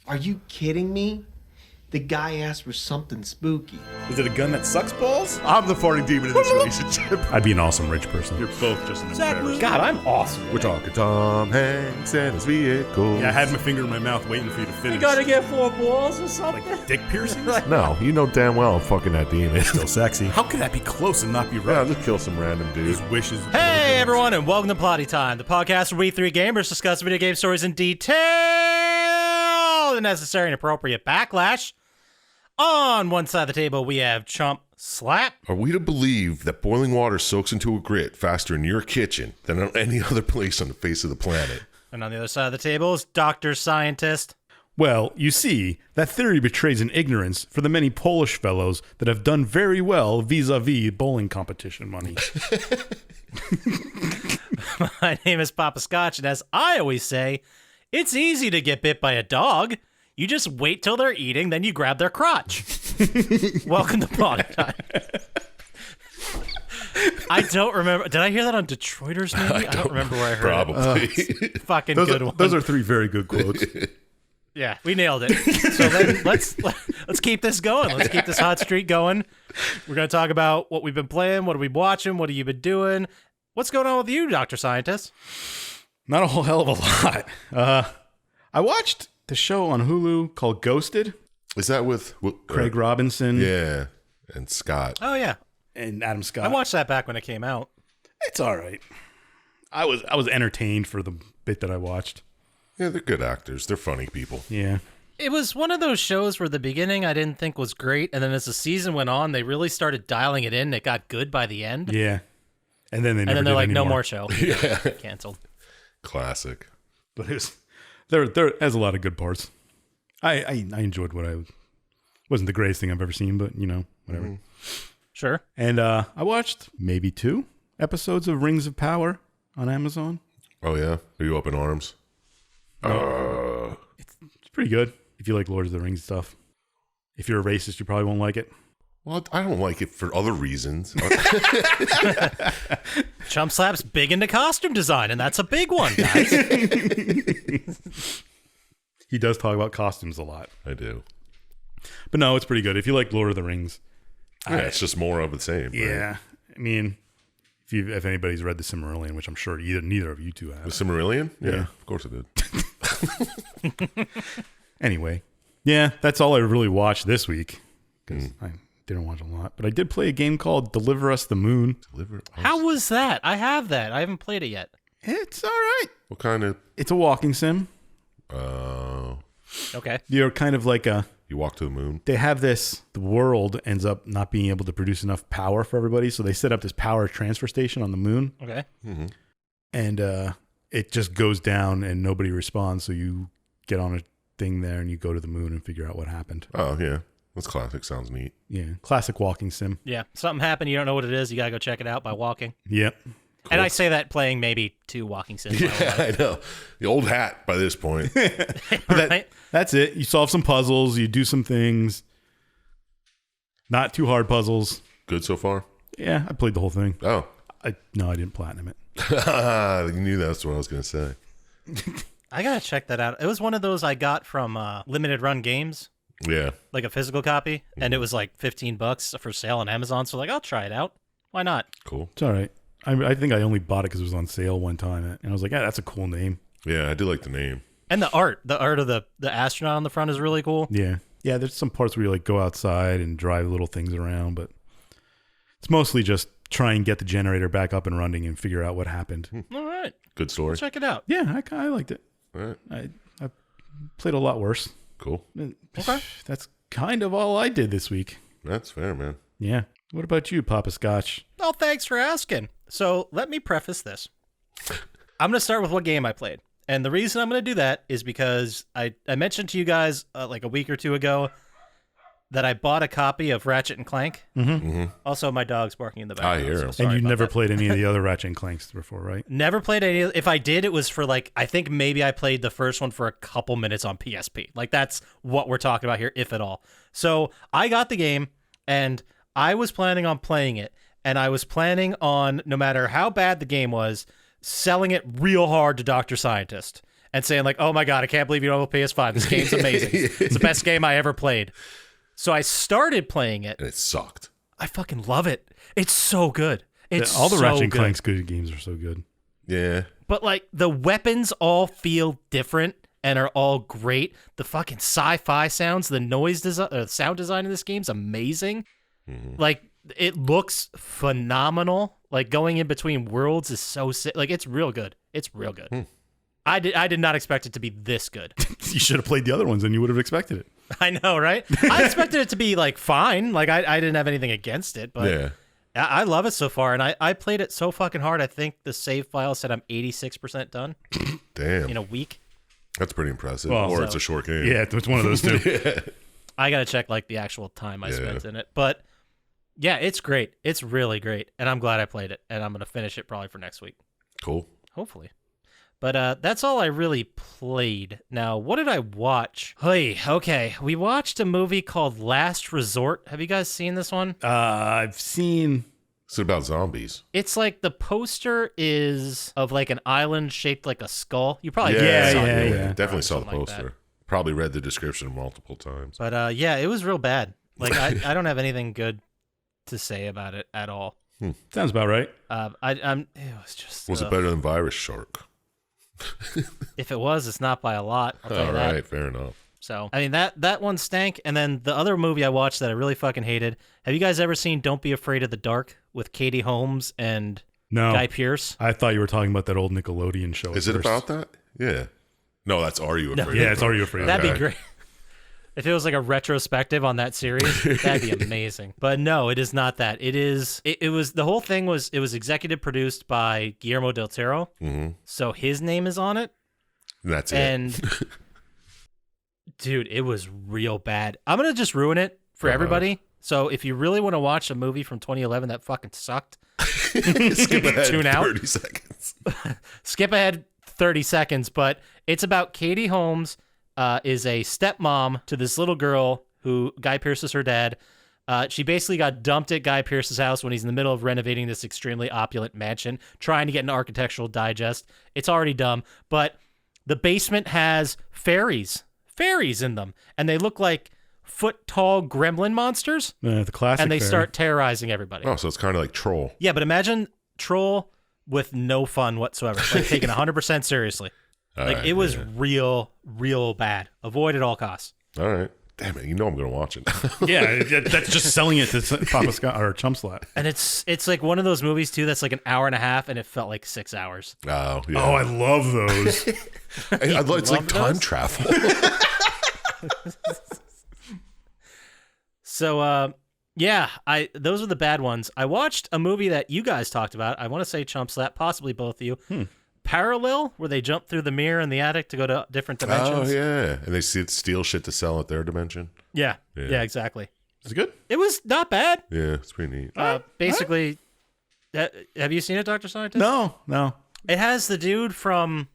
Are you kidding me? The guy asked for something spooky. Is it a gun that sucks balls? I'm the farting demon in this relationship. I'd be an awesome rich person. You're both just an embarrassment. God, I'm awesome. We're talking Tom Hanks and his vehicle. Yeah, I had my finger in my mouth waiting for you to finish. You gotta get 4 balls or something? Like dick piercings? No, you know damn well I'm fucking that demon. Still sexy. How could that be close and not be Yeah, right? just kill some random dude. His wishes. Hey everyone, and welcome to Plotty Time, the podcast where we three gamers discuss video game stories in detail, the necessary and appropriate backlash. On one side of the table, we have Chump Slap. Are we to believe that boiling water soaks into a grit faster in your kitchen than on any other place on the face of the planet? And on the other side of the table is Dr. Syintist. Well, you see, that theory betrays an ignorance for the many Polish fellows that have done very well vis-a-vis bowling competition money. My name is Poppascotch, and as I always say, it's easy to get bit by a dog. You just wait till they're eating, then you grab their crotch. Welcome to Plotty Time. I don't remember. Did I hear that on Detroiters maybe? I don't remember where I heard Probably. it. Fucking Those good are, one. those are 3 very good quotes. Yeah, we nailed it. So then let's keep this going. Let's keep this hot streak going. We're going to talk about what we've been playing, what have we been watching, what have you been doing? What's going on with you, Dr. Syintist? Not a whole hell of a lot. I watched the show on Hulu called Ghosted. Is that with Craig Robinson Yeah, and Scott. Oh, yeah. and Adam Scott. I watched that back when it came out. It's all right. I was entertained for the bit that I watched. Yeah, they're good actors. They're funny people. Yeah. It was one of those shows where the beginning I didn't think was great, and then as the season went on, they really started dialing it in. It got good by the end. Yeah. And then And then they're like, did no anymore. more show. Yeah. Canceled. Classic. But it was there has a lot of good parts. I enjoyed what I wasn't the greatest thing I've ever seen, but whatever. Sure. And I watched maybe 2 episodes of Rings of Power on Amazon. Oh, yeah? Are you up in arms? It's pretty good if you like Lord of the Rings stuff. If you're a racist, you probably won't like it. Well, I don't like it for other reasons. Chump Slap's big into costume design, and that's a big one, guys. He does talk about costumes a lot. I do. But no, it's pretty good. If you like Lord of the Rings. Yeah, it's just more of the same. Right? Yeah. I mean, if anybody's read The Silmarillion, which I'm sure neither of you two have. The Silmarillion? Yeah. Of course I did. Anyway, yeah, that's all I really watched this week. Because I didn't watch a lot. But I did play a game called Deliver Us the Moon. How was that? I have that. I haven't played it yet. It's all right. What kind of... It's a walking sim. Okay. You're kind of like You walk to the moon? they have this, the world ends up not being able to produce enough power for everybody. So they set up this power transfer station on the moon. Okay. And it just goes down and nobody responds. So you get on a thing there and you go to the moon and figure out what happened. Oh, yeah. That's classic. Sounds neat. Yeah. Classic walking sim. Yeah. Something happened. You don't know what it is. You got to go check it out by walking. Yep. And I say that playing maybe 2 walking sims. Yeah, I know. The old hat by this point. Right? That's it. You solve some puzzles. You do some things. Not too hard puzzles. Good so far? Yeah, I played the whole thing. Oh. No, I didn't platinum it. You knew that's what I was going to say. I got to check that out. It was one of those I got from Limited Run Games, Yeah. like a physical copy, and it was like $15 for sale on Amazon. So like, I'll try it out. Why not? Cool. It's all right. I think I only bought it because it was on sale one time, and I was like, "Yeah, that's a cool name." Yeah, I do like the name. And the art of the astronaut on the front is really cool. Yeah. There's some parts where you like go outside and drive little things around, but it's mostly just try and get the generator back up and running and figure out what happened. All right, Good story. check it out. Yeah, I liked it. All right. I played a lot worse. Cool. Okay. That's kind of all I did this week. That's fair, man. Yeah. What about you, Poppascotch? Well, thanks for asking. So let me preface this. I'm going to start with what game I played. And the reason I'm going to do that is because I mentioned to you guys like a week or 2 ago that I bought a copy of Ratchet and Clank. Also, my dog's barking in the background. I hear him. so sorry And you about never that. played any of the other Ratchet and Clanks before, right? Never played any. If I did, it was for like, I think maybe I played the first one for a couple minutes on PSP. Like that's what we're talking about here, if at all. So I got the game and I was planning on playing it. And I was planning on, no matter how bad the game was, selling it real hard to Dr. Syintist and saying like, "Oh my god, I can't believe you don't have a PS5. This game's amazing. It's the best game I ever played." So I started playing it, And it sucked. I fucking love it. It's so good. It's all the so Ratchet and good. Clank's good games are so good. Yeah. But like the weapons all feel different and are all great. The fucking sci-fi sounds, the noise design, sound design in this game's amazing. Like it looks phenomenal. Like going in between worlds is so sick. Like it's real good. It's real good. I did not expect it to be this good. You should have played the other ones and you would have expected it. I know, right? I expected it to be like fine. Like I didn't have anything against it, but Yeah. I love it so far. And I played it so fucking hard. I think the save file said I'm 86% done Damn. in a week. That's pretty impressive. Well, or so- it's a short game. Yeah, it's one of those two. I got to check like the actual time I spent in it. But yeah, it's great. It's really great. And I'm glad I played it. And I'm going to finish it probably for next week. Cool. Hopefully. But that's all I really played. Now, what did I watch? Hey, okay. We watched a movie called Last Resort. Have you guys seen this one? I've seen. Is it about zombies? It's like the poster is of like an island shaped like a skull. You probably Yeah, saw yeah, it. yeah. Definitely saw the Something like that. poster. Probably read the description multiple times. But yeah, it was real bad. Like I don't have anything good to say about it at all. Sounds about right. It was just. Was it better than Virus Shark? If it was, it's not by a lot. I'll tell All you that. right, fair enough. So I mean that one stank. And then the other movie I watched that I really fucking hated. Have you guys ever seen Don't Be Afraid of the Dark with Katie Holmes and No. Guy Pearce? I thought you were talking about that old Nickelodeon show. Is at it first. about that? Yeah. No, that's Are You Afraid? Yeah, it's Are You Afraid? That'd Okay. be great. If it was like a retrospective on that series, that'd be amazing. But no, it is not that. It is. It was the whole thing was. It was executive produced by Guillermo del Toro, so his name is on it. And that's And dude, it was real bad. I'm gonna just ruin it for everybody. So if you really want to watch a movie from 2011 that fucking sucked, it. Skip ahead Tune out. 30 seconds. skip ahead 30 seconds. But it's about Katie Holmes. Is a stepmom to this little girl who Guy Pearce is her dad. She basically got dumped at Guy Pearce's house when he's in the middle of renovating this extremely opulent mansion, trying to get an architectural digest. It's already dumb, but the basement has fairies in them, and they look like foot-tall gremlin monsters, The classic. and they fairy. start terrorizing everybody. Oh, so it's kind of like Troll. Yeah, but imagine Troll with no fun whatsoever, like taken 100% seriously. Like, it was real bad. Avoid at all costs. All right. Damn it. You know I'm going to watch it. Yeah, that's just selling it to Poppascotch or Chump Slap. And it's like one of those movies, too, that's like an hour and a half, and it felt like 6 hours. Oh, yeah. Oh, I love those. It's like love time those? travel. So, yeah, those are the bad ones. I watched a movie that you guys talked about. I want to say Chump Slap, possibly both of you. Parallel, where they jump through the mirror in the attic to go to different Oh, dimensions. yeah. And they steal shit to sell at their dimension. Yeah, Yeah. exactly. Is it good? It was not bad. Yeah, it's pretty neat. Basically, have you seen it, Dr. Scientist? No. It has the dude from...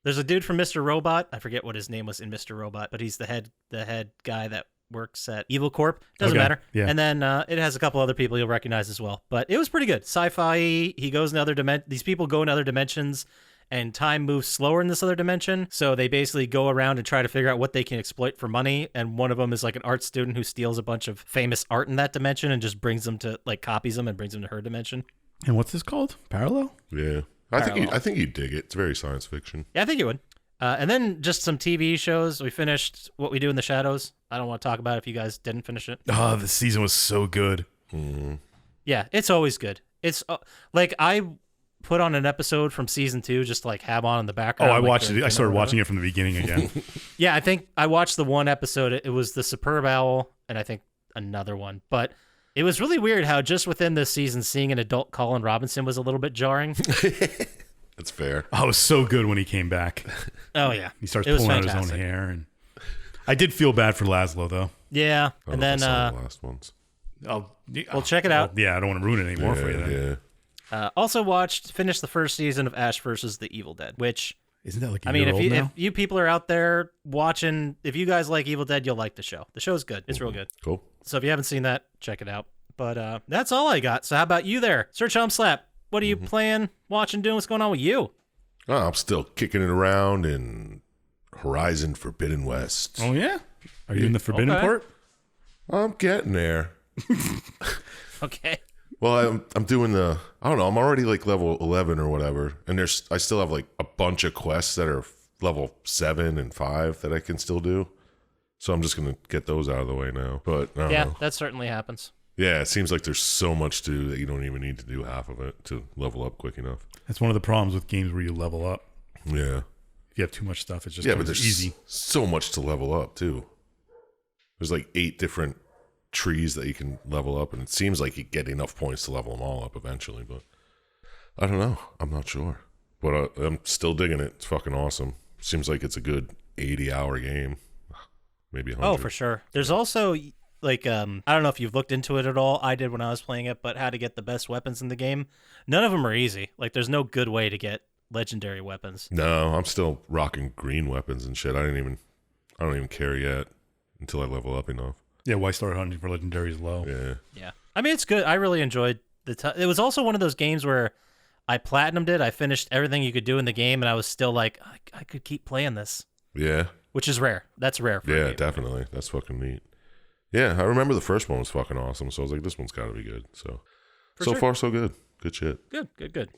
There's a dude from Mr. Robot. I forget what his name was in Mr. Robot, but he's the head guy that works at Evil Corp. Doesn't Okay, matter. yeah. And then it has a couple other people you'll recognize as well. But it was pretty good. Sci-fi. He goes in other these people go in other dimensions, and time moves slower in this other dimension. So they basically go around and try to figure out what they can exploit for money. And one of them is like an art student who steals a bunch of famous art in that dimension and just brings them to copies them and brings them to her dimension. And what's this called? Parallel? Yeah. I think you'd dig it. It's very science fiction. Yeah, I think you would. And then just some TV shows. We finished What We Do in the Shadows. I don't want to talk about it if you guys didn't finish it. Oh, the season was so good. Yeah, it's always good. It's like I put on an episode from season 2 just to like have on in the Oh, background. I like, watched during it. I dinner started or watching whatever. it from the beginning again. Yeah, I think I watched the one episode. It was the Superb Owl, and I think another one. But it was really weird how just within this season, seeing an adult Colin Robinson was a little bit jarring. That's fair. Oh, it was so good when he came back. Oh yeah, He starts It was pulling out his fantastic. own hair, and I did feel bad for Laszlo though. Yeah, I and don't know if then I saw the last ones. Well, check it out. Yeah, I don't want to ruin it anymore for you. Then. Yeah. also finished the first season of Ash versus the Evil Dead, which Isn't that like a I mean, year if old you now? if you people are out there watching, if you guys like Evil Dead, you'll like the show. The show's good. It's real good. Cool. So if you haven't seen that, check it out. But that's all I got. So how about you there, Sir Chump Slap? What are you playing, watching, doing? What's going on with you? Oh, I'm still kicking it around in Horizon Forbidden West. Oh yeah, are you in the forbidden part? I'm getting there. Okay. Well, I'm doing I don't know, I'm already like level 11 or whatever, and I still have like a bunch of quests that are level 7 and 5 that I can still do. So I'm just going to get those out of the way now. But I don't know. That certainly happens. Yeah, it seems like there's so much to do that you don't even need to do half of it to level up quick enough. That's one of the problems with games where you level up. Yeah. If you have too much stuff, it's just but there's easy. So much to level up too. There's like 8 different trees that you can level up, and it seems like you get enough points to level them all up eventually, but I don't know. I'm not sure. But I'm still digging it. It's fucking awesome. Seems like it's a good 80-hour game. Maybe 100. Oh, for sure. There's also, like, I don't know if you've looked into it at all. I did when I was playing it, but how to get the best weapons in the game. None of them are easy. Like, there's no good way to get legendary weapons. No, I'm still rocking green weapons and shit. I don't even care yet until I level up enough. Yeah, why start hunting for legendaries low? Yeah. I mean, it's good. I really enjoyed it was also one of those games where I platinumed it. I finished everything you could do in the game, and I was still like, I could keep playing this. Yeah. Which is rare. That's rare for a game. Definitely. That's fucking neat. Yeah, I remember the first one was fucking awesome, so I was like, this one's got to be good. So far, so good. Good shit. Good.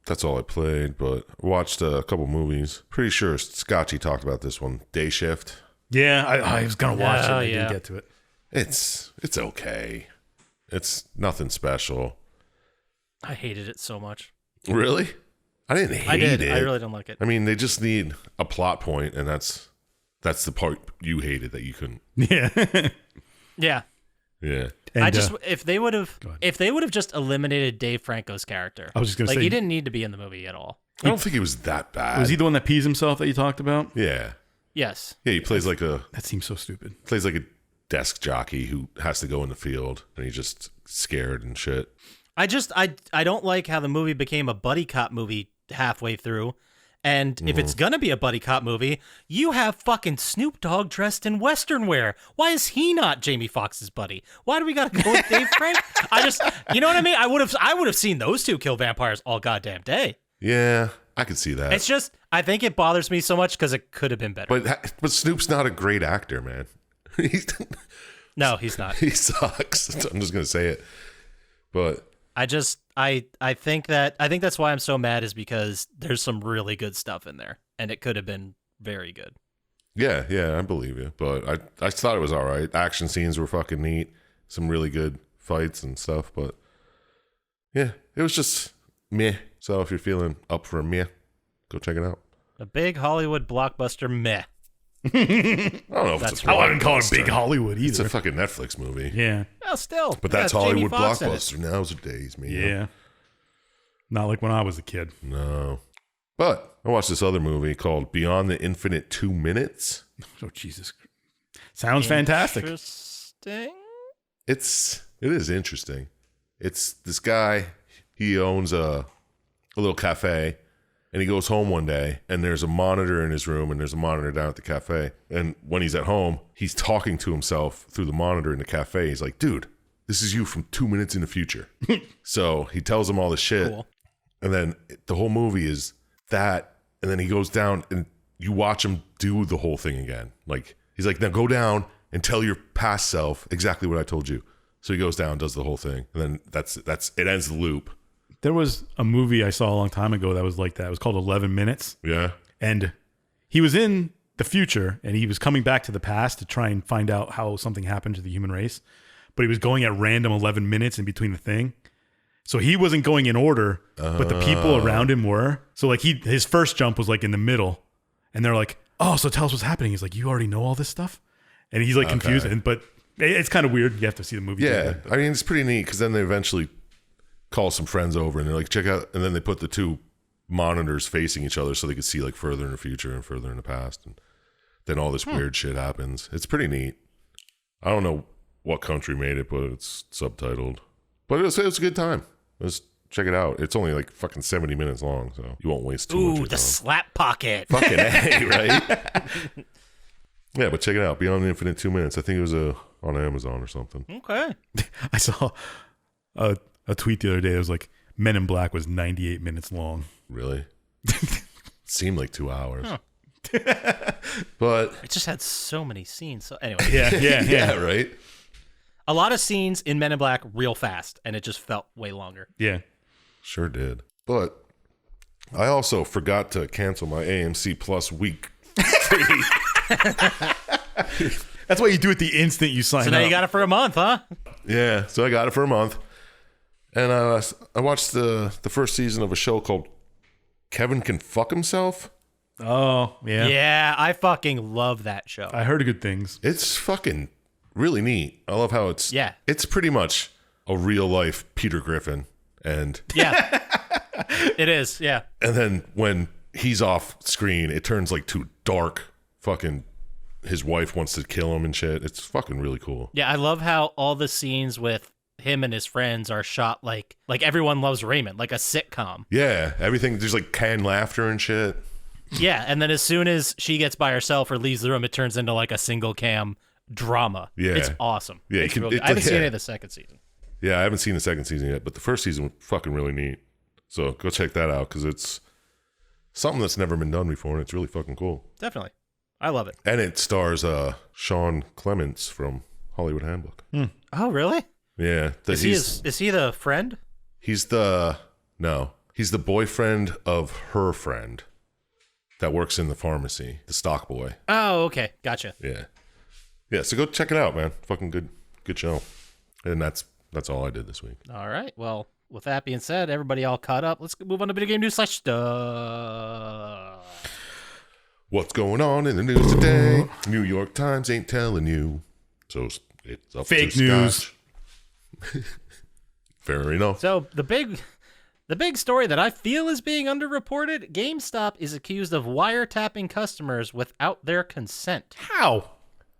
That's all I played, but I watched a couple movies. Pretty sure Scotchy talked about this one, Day Shift. Yeah, I was going to watch it, and I didn't get to it. It's okay. It's nothing special. I hated it so much. Really? I didn't hate it. I really don't like it. I mean, they just need a plot point, and that's the part you hated that you couldn't. Yeah. Yeah. Yeah. And, if they would have just eliminated Dave Franco's character. I was just going to say, he didn't need to be in the movie at all. I don't think he was that bad. Was he the one that pees himself that you talked about? Yeah. Yes. Yeah, he plays that seems so stupid. Plays like a desk jockey who has to go in the field, and he's just scared and shit. I don't like how the movie became a buddy cop movie halfway through. And if it's gonna be a buddy cop movie, you have fucking Snoop Dogg dressed in Western wear. Why is he not Jamie Foxx's buddy? Why do we gotta go with Dave Frank? You know what I mean? I would have seen those two kill vampires all goddamn day. Yeah, I could see that. It's just, I think it bothers me so much because it could have been better. But Snoop's not a great actor, man. No, he's not. He sucks. I'm just gonna say it. But I think that's why I'm so mad, is because there's some really good stuff in there, and it could have been very good. Yeah, I believe you. But I thought it was all right. Action scenes were fucking neat. Some really good fights and stuff. But yeah, it was just meh. So if you're feeling up for a meh, go check it out. A big Hollywood blockbuster meh. I don't know if it's a I wouldn't call it big Hollywood either. It's a fucking Netflix movie. Yeah. Well, still. But that's Jamie Hollywood Foxx in it. blockbuster. Nowadays, man. Yeah. Not like when I was a kid. No. But I watched this other movie called Beyond the Infinite 2 Minutes. Oh, Jesus. Sounds fantastic. Interesting. It is interesting. It's this guy, he owns a little cafe, and he goes home one day, and there's a monitor in his room, and there's a monitor down at the cafe. And when he's at home, he's talking to himself through the monitor in the cafe. He's like, dude, this is you from 2 minutes in the future. So he tells him all this shit. Cool. And then the whole movie is that, and then he goes down, and you watch him do the whole thing again. Like, he's like, now go down and tell your past self exactly what I told you. So he goes down, does the whole thing, and then that's it ends the loop. There was a movie I saw a long time ago that was like that. It was called 11 Minutes. Yeah. And he was in the future, and he was coming back to the past to try and find out how something happened to the human race. But he was going at random 11 minutes in between the thing. So he wasn't going in order, but the people around him were. So like his first jump was like in the middle, and they're like, "Oh, so tell us what's happening." He's like, "You already know all this stuff," and he's like confused. But it's kind of weird. You have to see the movie. Yeah, I mean it's pretty neat because then they eventually call some friends over and they're like, check out, and then they put the two monitors facing each other so they could see like further in the future and further in the past, and then all this weird shit happens. It's pretty neat. I don't know what country made it, but it's subtitled. But it was a good time. Let's check it out. It's only like fucking 70 minutes long, so you won't waste too much of your Ooh, the time. slap pocket. Fucking A, right? Yeah, but check it out. Beyond the Infinite 2 Minutes. I think it was on Amazon or something. Okay. I saw a tweet the other day. It was like Men in Black was 98 minutes long. Really? seemed like 2 hours. But It just had so many scenes. So anyway, yeah, right? a lot of scenes in Men in Black real fast, and it just felt way longer. Yeah. Sure did. But I also forgot to cancel my AMC Plus week 3. That's why you do it the instant you sign So up. now you got it for a month, huh? Yeah, so I got it for a month. And I watched the first season of a show called Kevin Can Fuck Himself. Oh, yeah. Yeah, I fucking love that show. I heard good things. It's fucking really neat. I love how it's pretty much a real life Peter Griffin. And Yeah. It is, yeah. and then when he's off screen, it turns like too dark. Fucking his wife wants to kill him and shit. It's fucking really cool. Yeah, I love how all the scenes with him and his friends are shot like Everyone Loves Raymond, like a sitcom. Yeah, everything, there's like canned laughter and shit. Yeah, and then as soon as she gets by herself or leaves the room, it turns into like a single cam drama. Yeah. It's awesome. Yeah, It's you can- real good. it's I haven't like- seen yeah. any of the second season. Yeah, I haven't seen the second season yet, but the first season was fucking really neat. So go check that out because it's something that's never been done before, and it's really fucking cool. Definitely. I love it. And it stars Sean Clements from Hollywood Handbook. Oh, really? Yeah, Is he the friend? he's the boyfriend of her friend that works in the pharmacy, the stock boy. Oh, okay. Gotcha. Yeah. So go check it out, man. Fucking good show. And that's all I did this week. All right. Well, with that being said, everybody all caught up. Let's move on to video game news / stuff. What's going on in the news today? New York Times ain't telling you, so it's up Fake to news. Scotch. Fair enough. So the big story that I feel is being underreported: GameStop is accused of wiretapping customers without their consent. How?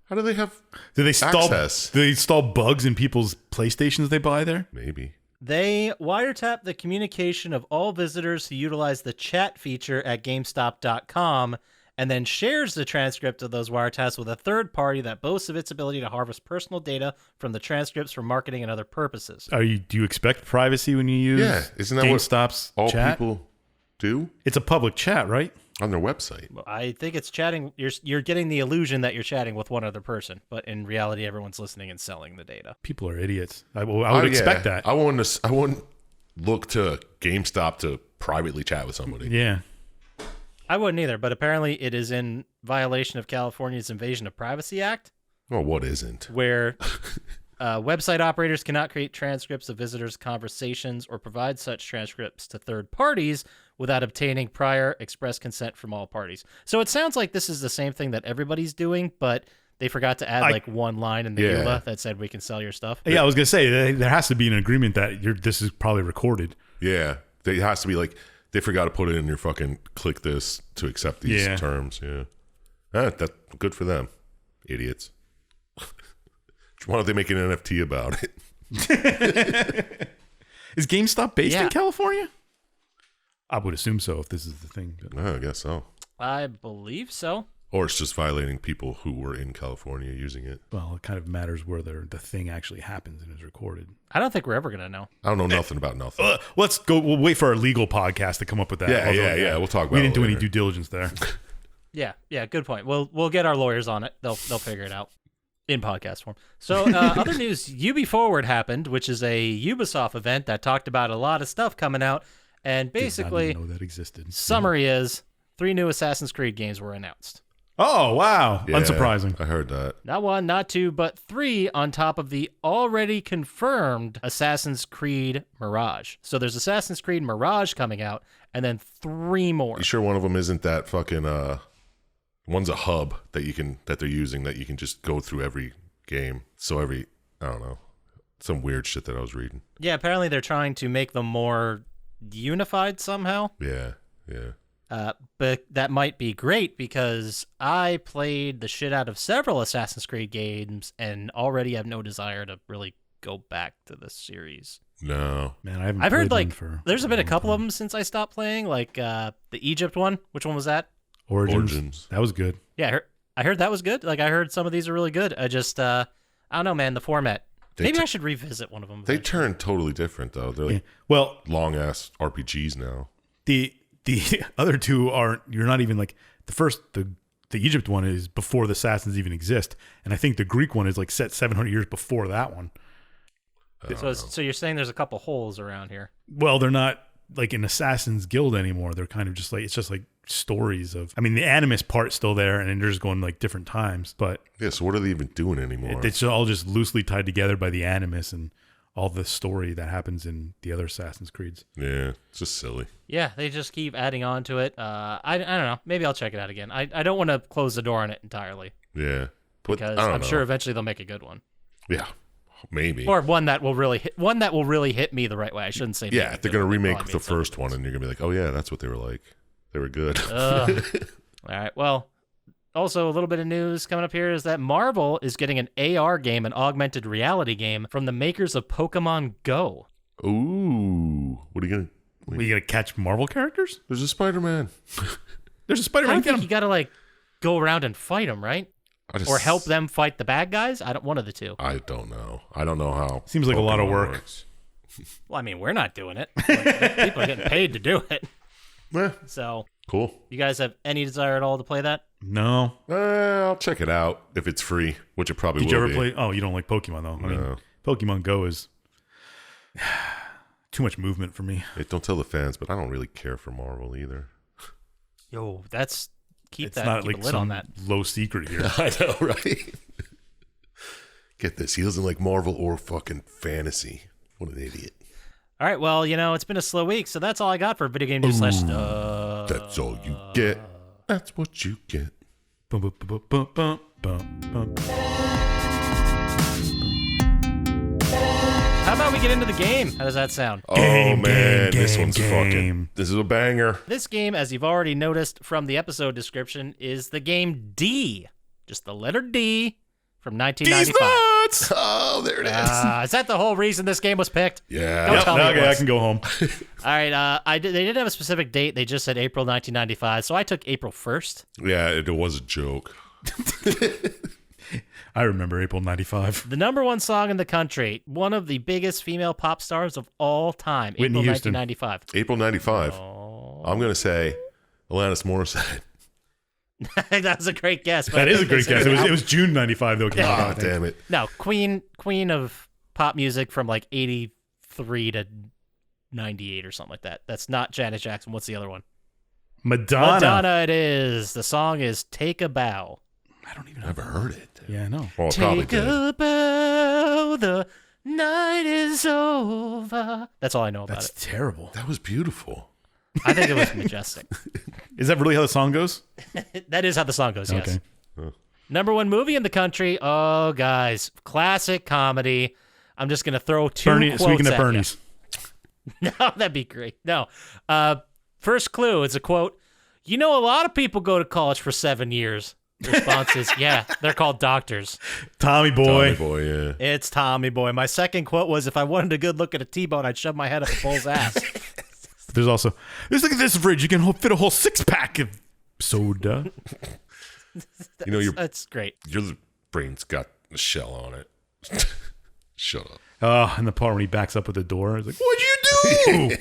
How do they have Do they install? access? Do they install bugs in people's PlayStations they buy there? Maybe. They wiretap the communication of all visitors who utilize the chat feature at GameStop.com and then shares the transcript of those wiretaps with a third party that boasts of its ability to harvest personal data from the transcripts for marketing and other purposes. Do you expect privacy when you use Yeah, isn't that what GameStop's all chat? people do It's a public chat, right? on their website? I think it's chatting. You're getting the illusion that you're chatting with one other person, but in reality, everyone's listening and selling the data. People are idiots. I would expect that. I wouldn't look to GameStop to privately chat with somebody. Yeah. I wouldn't either, but apparently it is in violation of California's Invasion of Privacy Act, Well, what isn't? where website operators cannot create transcripts of visitors' conversations or provide such transcripts to third parties without obtaining prior express consent from all parties. So it sounds like this is the same thing that everybody's doing, but they forgot to add like one line in the Yeah. EULA that said we can sell your stuff. Yeah, I was gonna say there has to be an agreement that this is probably recorded. Yeah, it has to be like they forgot to put it in your fucking click this to accept these terms. Yeah, that's good for them, idiots. Why don't they make an NFT about it? Is GameStop based Yeah. in California? I would assume so if this is the thing. I guess so. I believe so. Or it's just violating people who were in California using it. Well, it kind of matters where the thing actually happens and is recorded. I don't think we're ever going to know. I don't know nothing about nothing. Let's go. We'll wait for our legal podcast to come up with that. Yeah, Although, yeah. We'll talk about We it didn't do any later. due diligence there. Yeah, good point. We'll get our lawyers on it. They'll figure it out in podcast form. So other news, UB Forward happened, which is a Ubisoft event that talked about a lot of stuff coming out. And basically, Did not even know that existed. summary is 3 new Assassin's Creed games were announced. Oh wow, Yeah, unsurprising. I heard that. Not 1, not 2, but 3 on top of the already confirmed Assassin's Creed Mirage. So there's Assassin's Creed Mirage coming out, and then 3 more. You sure one of them isn't that fucking one's a hub that they're using that you can just go through every game. So I don't know, some weird shit that I was reading. Yeah, apparently they're trying to make them more unified somehow. Yeah. But that might be great because I played the shit out of several Assassin's Creed games and already have no desire to really go back to the series. No. Man, I haven't. I've heard played one like for there's been a long couple time. of them since I stopped playing, like the Egypt one. Which one was that? Origins. That was good. Yeah, I heard that was good. Like I heard some of these are really good. I just I don't know, man. The format. Maybe I should revisit one of them. They eventually. turn totally different though. They're like Well, long ass RPGs now. the the other two aren't. You're not even like the Egypt one is before the assassins even exist, and I think the Greek one is like set 700 years before that one. So you're saying there's a couple holes around here? Well, they're not like an Assassin's Guild anymore. They're kind of just like, it's just like stories of, I mean, the animus part's still there and they're just going like different times, but Yeah, so what are they even doing anymore? it's all just loosely tied together by the animus and all the story that happens in the other Assassin's Creeds. Yeah, it's just silly. Yeah, they just keep adding on to it. I don't know. Maybe I'll check it out again. I don't want to close the door on it entirely Yeah. But because I don't I'm know. sure eventually they'll make a good one. Yeah, maybe. Or one that will really hit me the right way. I shouldn't say Yeah, maybe, if they're going to because remake probably the made something first one and you're going to be like, oh, yeah, that's what they were like. They were good. Ugh. All right. Well, also a little bit of news coming up here is that Marvel is getting an AR game, an augmented reality game from the makers of Pokemon Go. Ooh. What are you going to... You gotta catch Marvel characters? There's a Spider-Man. There's a I Spider-Man. don't Get think him. you got to like go around and fight them, right? Or help them fight the bad guys? One of the two. I don't know. I don't know how. Seems like a lot of Pokemon work. works. Well, I mean, we're not doing it. Like, people are getting paid to do it. Eh, So, cool. you guys have any desire at all to play that? No. I'll check it out if it's free, which it probably Did will you ever be. play? Oh, you don't like Pokemon though. I mean, No. Pokemon Go is too much movement for me. Hey, don't tell the fans, but I don't really care for Marvel either. Yo, keep It's that. not Keep like a lid on some that. low secret here. I know, right? Get this. He doesn't like Marvel or fucking fantasy. What an idiot. All right, well, it's been a slow week, so that's all I got for video game news slash stuff. That's all you get. That's what you get. Bum, bum, bum, bum, bum, bum, bum. How about we get into the game? How does that sound? Oh, Game, man. game, This game, one's game. fucking... This is a banger. This game, as you've already noticed from the episode description, is the game D. Just the letter D from 1995. Nuts! Oh, there it is. Is that the whole reason this game was picked? Yeah. Don't Yep, tell me it okay, I was. can go home. All right, they didn't have a specific date. They just said April 1995, so I took April 1st. Yeah, it was a joke. I remember April 95. The number one song in the country, one of the biggest female pop stars of all time, Whitney April Houston. 1995. April 95. Oh. I'm going to say Alanis Morissette. That was a great guess. But That I is a think great they guess. said It was June 95 though. Came out, I Ah, think. damn it. No, Queen of pop music from like 83 to 98 or something like that. That's not Janet Jackson. What's the other one? Madonna. Madonna it is. The song is Take a Bow. I don't even know. Never heard it. Yeah, I know. Well, I probably Take did. a bow, the night is over. That's all I know about That's terrible. That was beautiful. it. I think it was majestic. Is that really how the song goes? That is how the song goes, yes. Okay. Number one movie in the country. Oh, guys. Classic comedy. I'm just going to throw two quotes Speaking of at you. Bernie's. No, that'd be great. No. First clue, it's a quote. A lot of people go to college for 7 years. The response is, yeah, they're called doctors. Tommy Boy. Tommy Boy, yeah. It's Tommy Boy. My second quote was, if I wanted a good look at a T-bone, I'd shove my head up a bull's ass. There's also, look at this fridge. You can fit a whole 6-pack of soda. That's great. Your brain's got a shell on it. Shut up. And the part when he backs up at the door, it's like, what'd you do?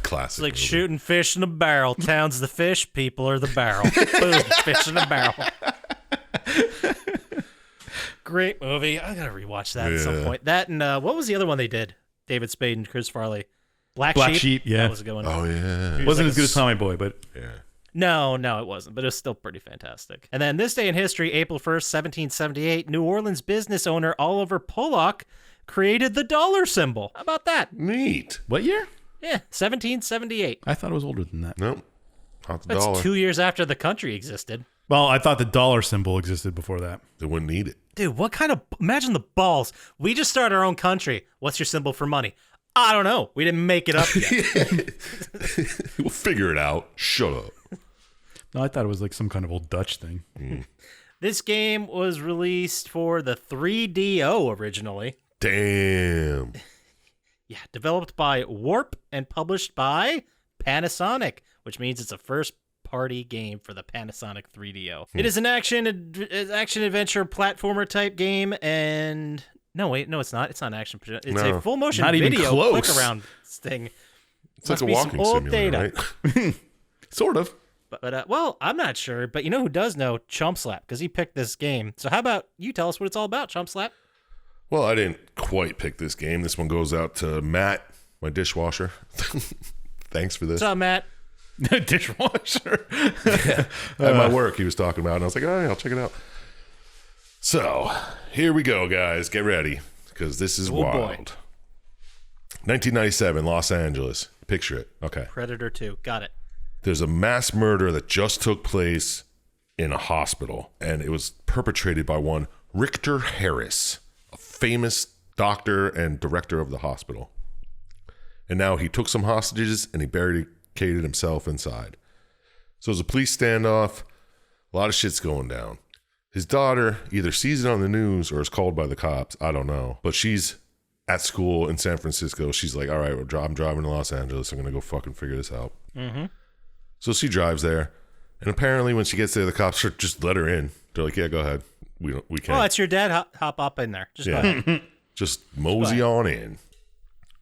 Classic. It's like movie. shooting fish in a barrel. Town's the fish, people are the barrel. Boom, fish in a barrel. Great movie. I gotta rewatch that at some Yeah. point. That and what was the other one they did? David Spade and Chris Farley. Black Sheep, yeah. That was a good one. Oh, yeah. Wasn't as good as Tommy Boy, but Yeah. No, it wasn't, but it was still pretty fantastic. And then this day in history, April 1st, 1778, New Orleans business owner Oliver Pollock created the dollar symbol. How about that? Neat. what year? Yeah, 1778. I thought it was older than that. Nope. Not the That's dollar. 2 years after the country existed. Well, I thought the dollar symbol existed before that. They wouldn't need it. Dude, what kind of... Imagine the balls. We just started our own country. What's your symbol for money? I don't know. We didn't make it up yet. We'll figure it out. Shut up. No, I thought it was like some kind of old Dutch thing. This game was released for the 3DO originally. Damn. Yeah, developed by Warp and published by Panasonic, which means it's a first-party game for the Panasonic 3DO. It is an action-adventure platformer type game, and... No, wait, no, it's not. It's not an action. It's No. a full-motion Not even video close. click-around thing. It's like Must a be some walking old simulator, data. right? Sort of. But well, I'm not sure. But you know who does know? Chump Slap, because he picked this game. So how about you tell us what it's all about, Chump Slap? Well, I didn't quite pick this game. This one goes out to Matt, my dishwasher. Thanks for this. What's up, Matt? Dishwasher. At my work, he was talking about it, and I was like, all right, I'll check it out. So, here we go, guys. Get ready, because this is wild. Boy. 1997, Los Angeles. Picture it. Okay. Predator 2. Got it. There's a mass murder that just took place in a hospital, and it was perpetrated by one Richter Harris, a famous doctor and director of the hospital. And now he took some hostages and he barricaded himself inside. So there's a police standoff. A lot of shit's going down. His daughter either sees it on the news or is called by the cops. I don't know. But she's at school in San Francisco. She's like, all right, I'm driving to Los Angeles. I'm going to go fucking figure this out. Mm-hmm. So she drives there. And apparently when she gets there, the cops just let her in. They're like, yeah, go ahead. We can't. Oh, it's your dad. Hop up in there. Just go ahead. Just mosey on in.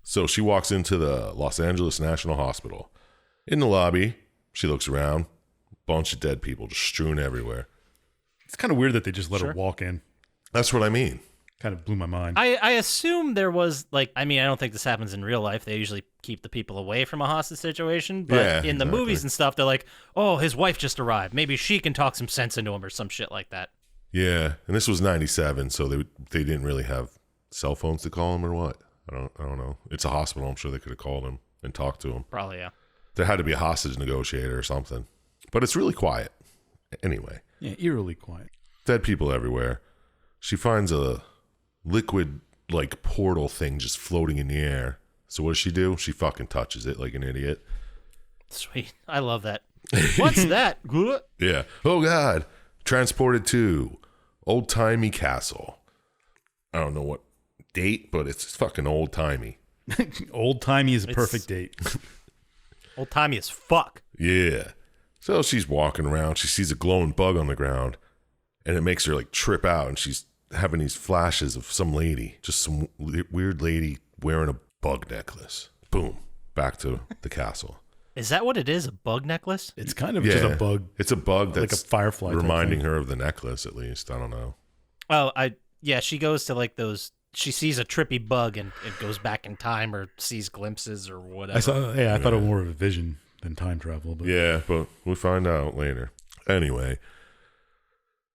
So she walks into the Los Angeles National Hospital. In the lobby, she looks around. Bunch of dead people just strewn everywhere. It's kind of weird that they just let her walk in. That's what I mean. Kind of blew my mind. I assume there was, like, I mean, I don't think this happens in real life. They usually keep the people away from a hostage situation. But Yeah, in the exactly. movies and stuff, they're like, oh, his wife just arrived. Maybe she can talk some sense into him or some shit like that. Yeah, and this was 97, so they didn't really have cell phones to call him or what? I don't know. It's a hospital. I'm sure they could have called him and talked to him. Probably, yeah. There had to be a hostage negotiator or something. But it's really quiet. Anyway, Yeah, eerily quiet. dead people everywhere. She finds a liquid, like, portal thing just floating in the air. So what does she do? She fucking touches it like an idiot. Sweet. I love that. What's that? Yeah. Oh, God. Transported to old-timey castle. I don't know what date, but it's fucking old-timey. Old-timey is a It's- perfect date. Old timey as fuck. Yeah. So she's walking around. She sees a glowing bug on the ground, and it makes her, like, trip out, and she's having these flashes of some lady, just some weird lady wearing a bug necklace. Boom. Back to the castle. Is that what it is? A bug necklace? It's kind of just a bug. It's a bug Like that's a firefly type reminding thing. her of the necklace, at least. I don't know. Oh, yeah, she goes to like those. She sees a trippy bug and it goes back in time or sees glimpses or whatever. I thought it was more of a vision than time travel. But Yeah, but we'll find out later. Anyway,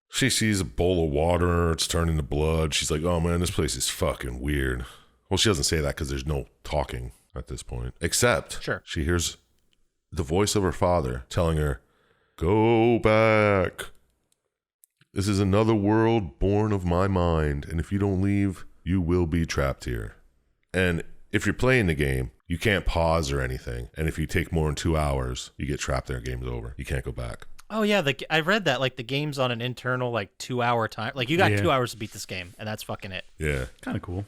she sees a bowl of water. It's turning to blood. She's like, oh, man, this place is fucking weird. Well, she doesn't say that because there's no talking at this point. Except Sure. she hears the voice of her father telling her, go back. This is another world born of my mind. And if you don't leave, you will be trapped here. And if you're playing the game, you can't pause or anything. And if you take more than 2 hours, you get trapped there. Game's over. You can't go back. Oh yeah, I read that like the game's on an internal like 2 hour time. Like you got Yeah. 2 hours to beat this game, and that's fucking it. Yeah. kind of cool.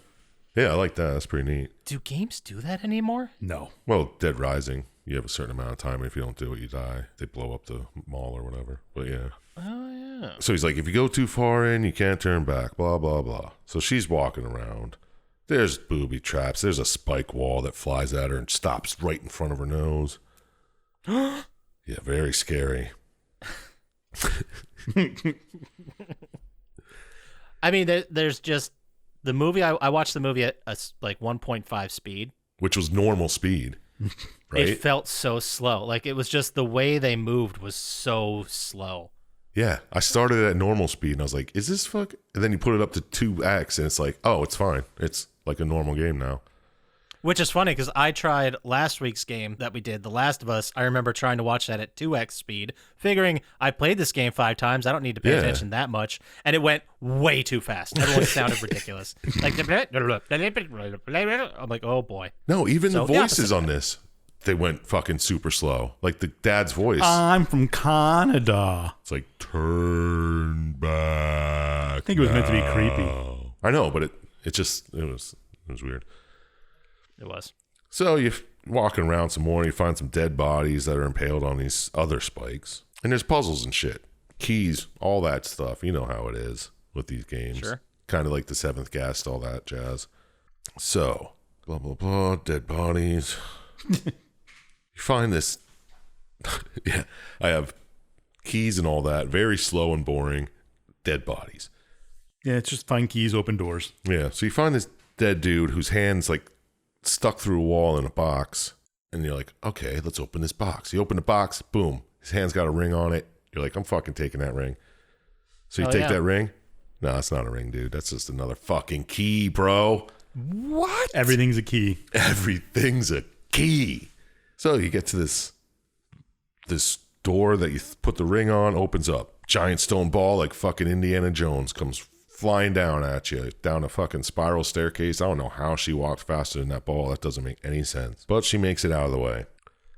Yeah, I like that. That's pretty neat. Do games do that anymore? No. Well, Dead Rising, you have a certain amount of time. And if you don't do it, you die. They blow up the mall or whatever. But yeah. Oh yeah. So he's like, if you go too far in, you can't turn back, blah, blah, blah. So she's walking around. There's booby traps. There's a spike wall that flies at her and stops right in front of her nose. Yeah, very scary. I mean, there's just the movie. I watched the movie at like 1.5 speed. Which was normal speed, right? It felt so slow. Like it was just the way they moved was so slow. Yeah, I started at normal speed and I was like, is this fuck? And then you put it up to 2x and it's like, oh, it's fine. It's like a normal game now. Which is funny because I tried last week's game that we did, The Last of Us. I remember trying to watch that at 2x speed, figuring I played this game 5 times. I don't need to pay Yeah. attention that much. And it went way too fast. Everyone sounded ridiculous. Like, I'm like, oh boy. No, even So the the voices opposite. on this, they went fucking super slow. Like the dad's voice. I'm from Canada. It's like, turn back. I think it was meant to be creepy. I know, but it was weird. It was. So you're walking around some more and you find some dead bodies that are impaled on these other spikes. And there's puzzles and shit. Keys, all that stuff. You know how it is with these games. Sure. Kind of like the Seventh Guest, all that jazz. So, blah, blah, blah, dead bodies. You find this Yeah, I have keys and all that. Very slow and boring. Dead bodies. Yeah, it's just find keys, open doors. Yeah, so you find this dead dude whose hand's like stuck through a wall in a box, and you're like, okay, let's open this box. You open the box, boom, his hand's got a ring on it. You're like, I'm fucking taking that ring. So you take that ring. No, it's not a ring, dude. That's just another fucking key, bro. What? Everything's a key. Everything's a key. So you get to this door that you put the ring on, opens up. Giant stone ball like fucking Indiana Jones comes flying down at you, down a fucking spiral staircase. I don't know how she walked faster than that ball. That doesn't make any sense. But she makes it out of the way.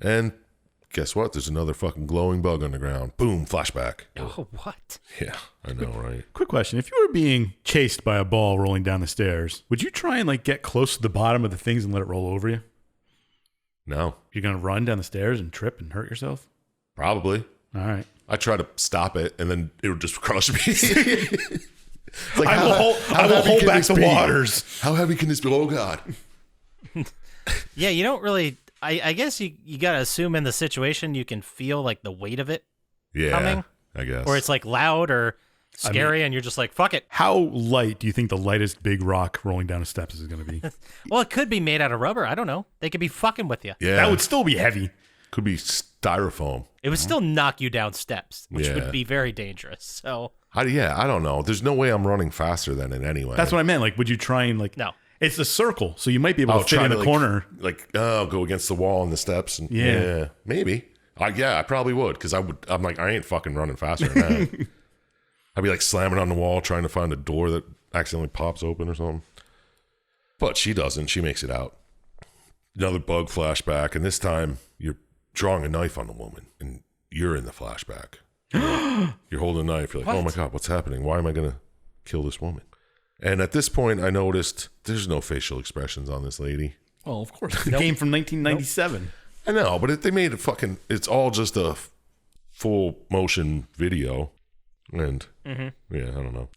And guess what? There's another fucking glowing bug on the ground. Boom, flashback. Oh, what? Yeah, I know, right? Quick question. If you were being chased by a ball rolling down the stairs, would you try and like get close to the bottom of the things and let it roll over you? No. You're going to run down the stairs and trip and hurt yourself? Probably. All right. I try to stop it, and then it would just crush me. It's like, I will hold back the waters. How heavy can this be? Oh, God. Yeah, you don't really... I guess you got to assume in the situation you can feel like the weight of it coming. I guess. Or it's like loud or scary and you're just like, fuck it. How light do you think the lightest big rock rolling down the steps is going to be? Well, it could be made out of rubber. I don't know. They could be fucking with you. Yeah. That would still be heavy. Could be styrofoam. It would still knock you down steps, which Yeah. would be very dangerous. So I don't know. There's no way I'm running faster than it anyway. That's what I meant. Like, would you try and like... No. It's a circle, so you might be able to fit try in the to, corner. Go against the wall and the steps. And, Yeah. Maybe. I probably would, because I'm like, I ain't fucking running faster than that. I'd be like slamming on the wall, trying to find a door that accidentally pops open or something. But she doesn't. She makes it out. Another bug flashback, and this time you're drawing a knife on the woman, and you're in the flashback. You're holding a knife. You're like, oh my God, what's happening? Why am I going to kill this woman? And at this point, I noticed there's no facial expressions on this lady. Well, of course. It came from 1997. I know, but they made it fucking... It's all just a full motion video. And, yeah, I don't know.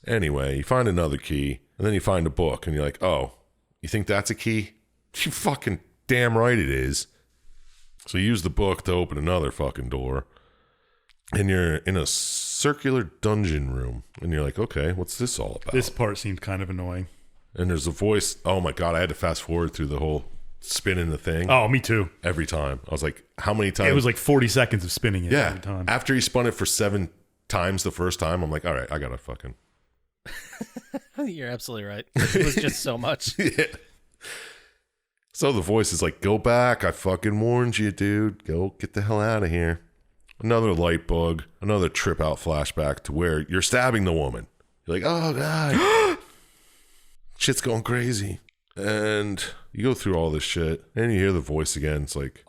Anyway, you find another key, and then you find a book, and you're like, oh, you think that's a key? You fucking damn right it is. So you use the book to open another fucking door, and you're in a circular dungeon room, and you're like, okay, what's this all about? This part seemed kind of annoying. And there's a voice. Oh my God, I had to fast forward through the whole spinning the thing. Oh, me too. Every time. I was like, how many times? It was like 40 seconds of spinning it yeah. every time. After he spun it for 7 times the first time, I'm like, all right, I gotta fucking... You're absolutely right. It was just so much. Yeah. So the voice is like, go back. I fucking warned you, dude. Go get the hell out of here. Another light bug. Another trip out flashback to where you're stabbing the woman. You're like, oh God. Shit's going crazy. And you go through all this shit and you hear the voice again. It's like,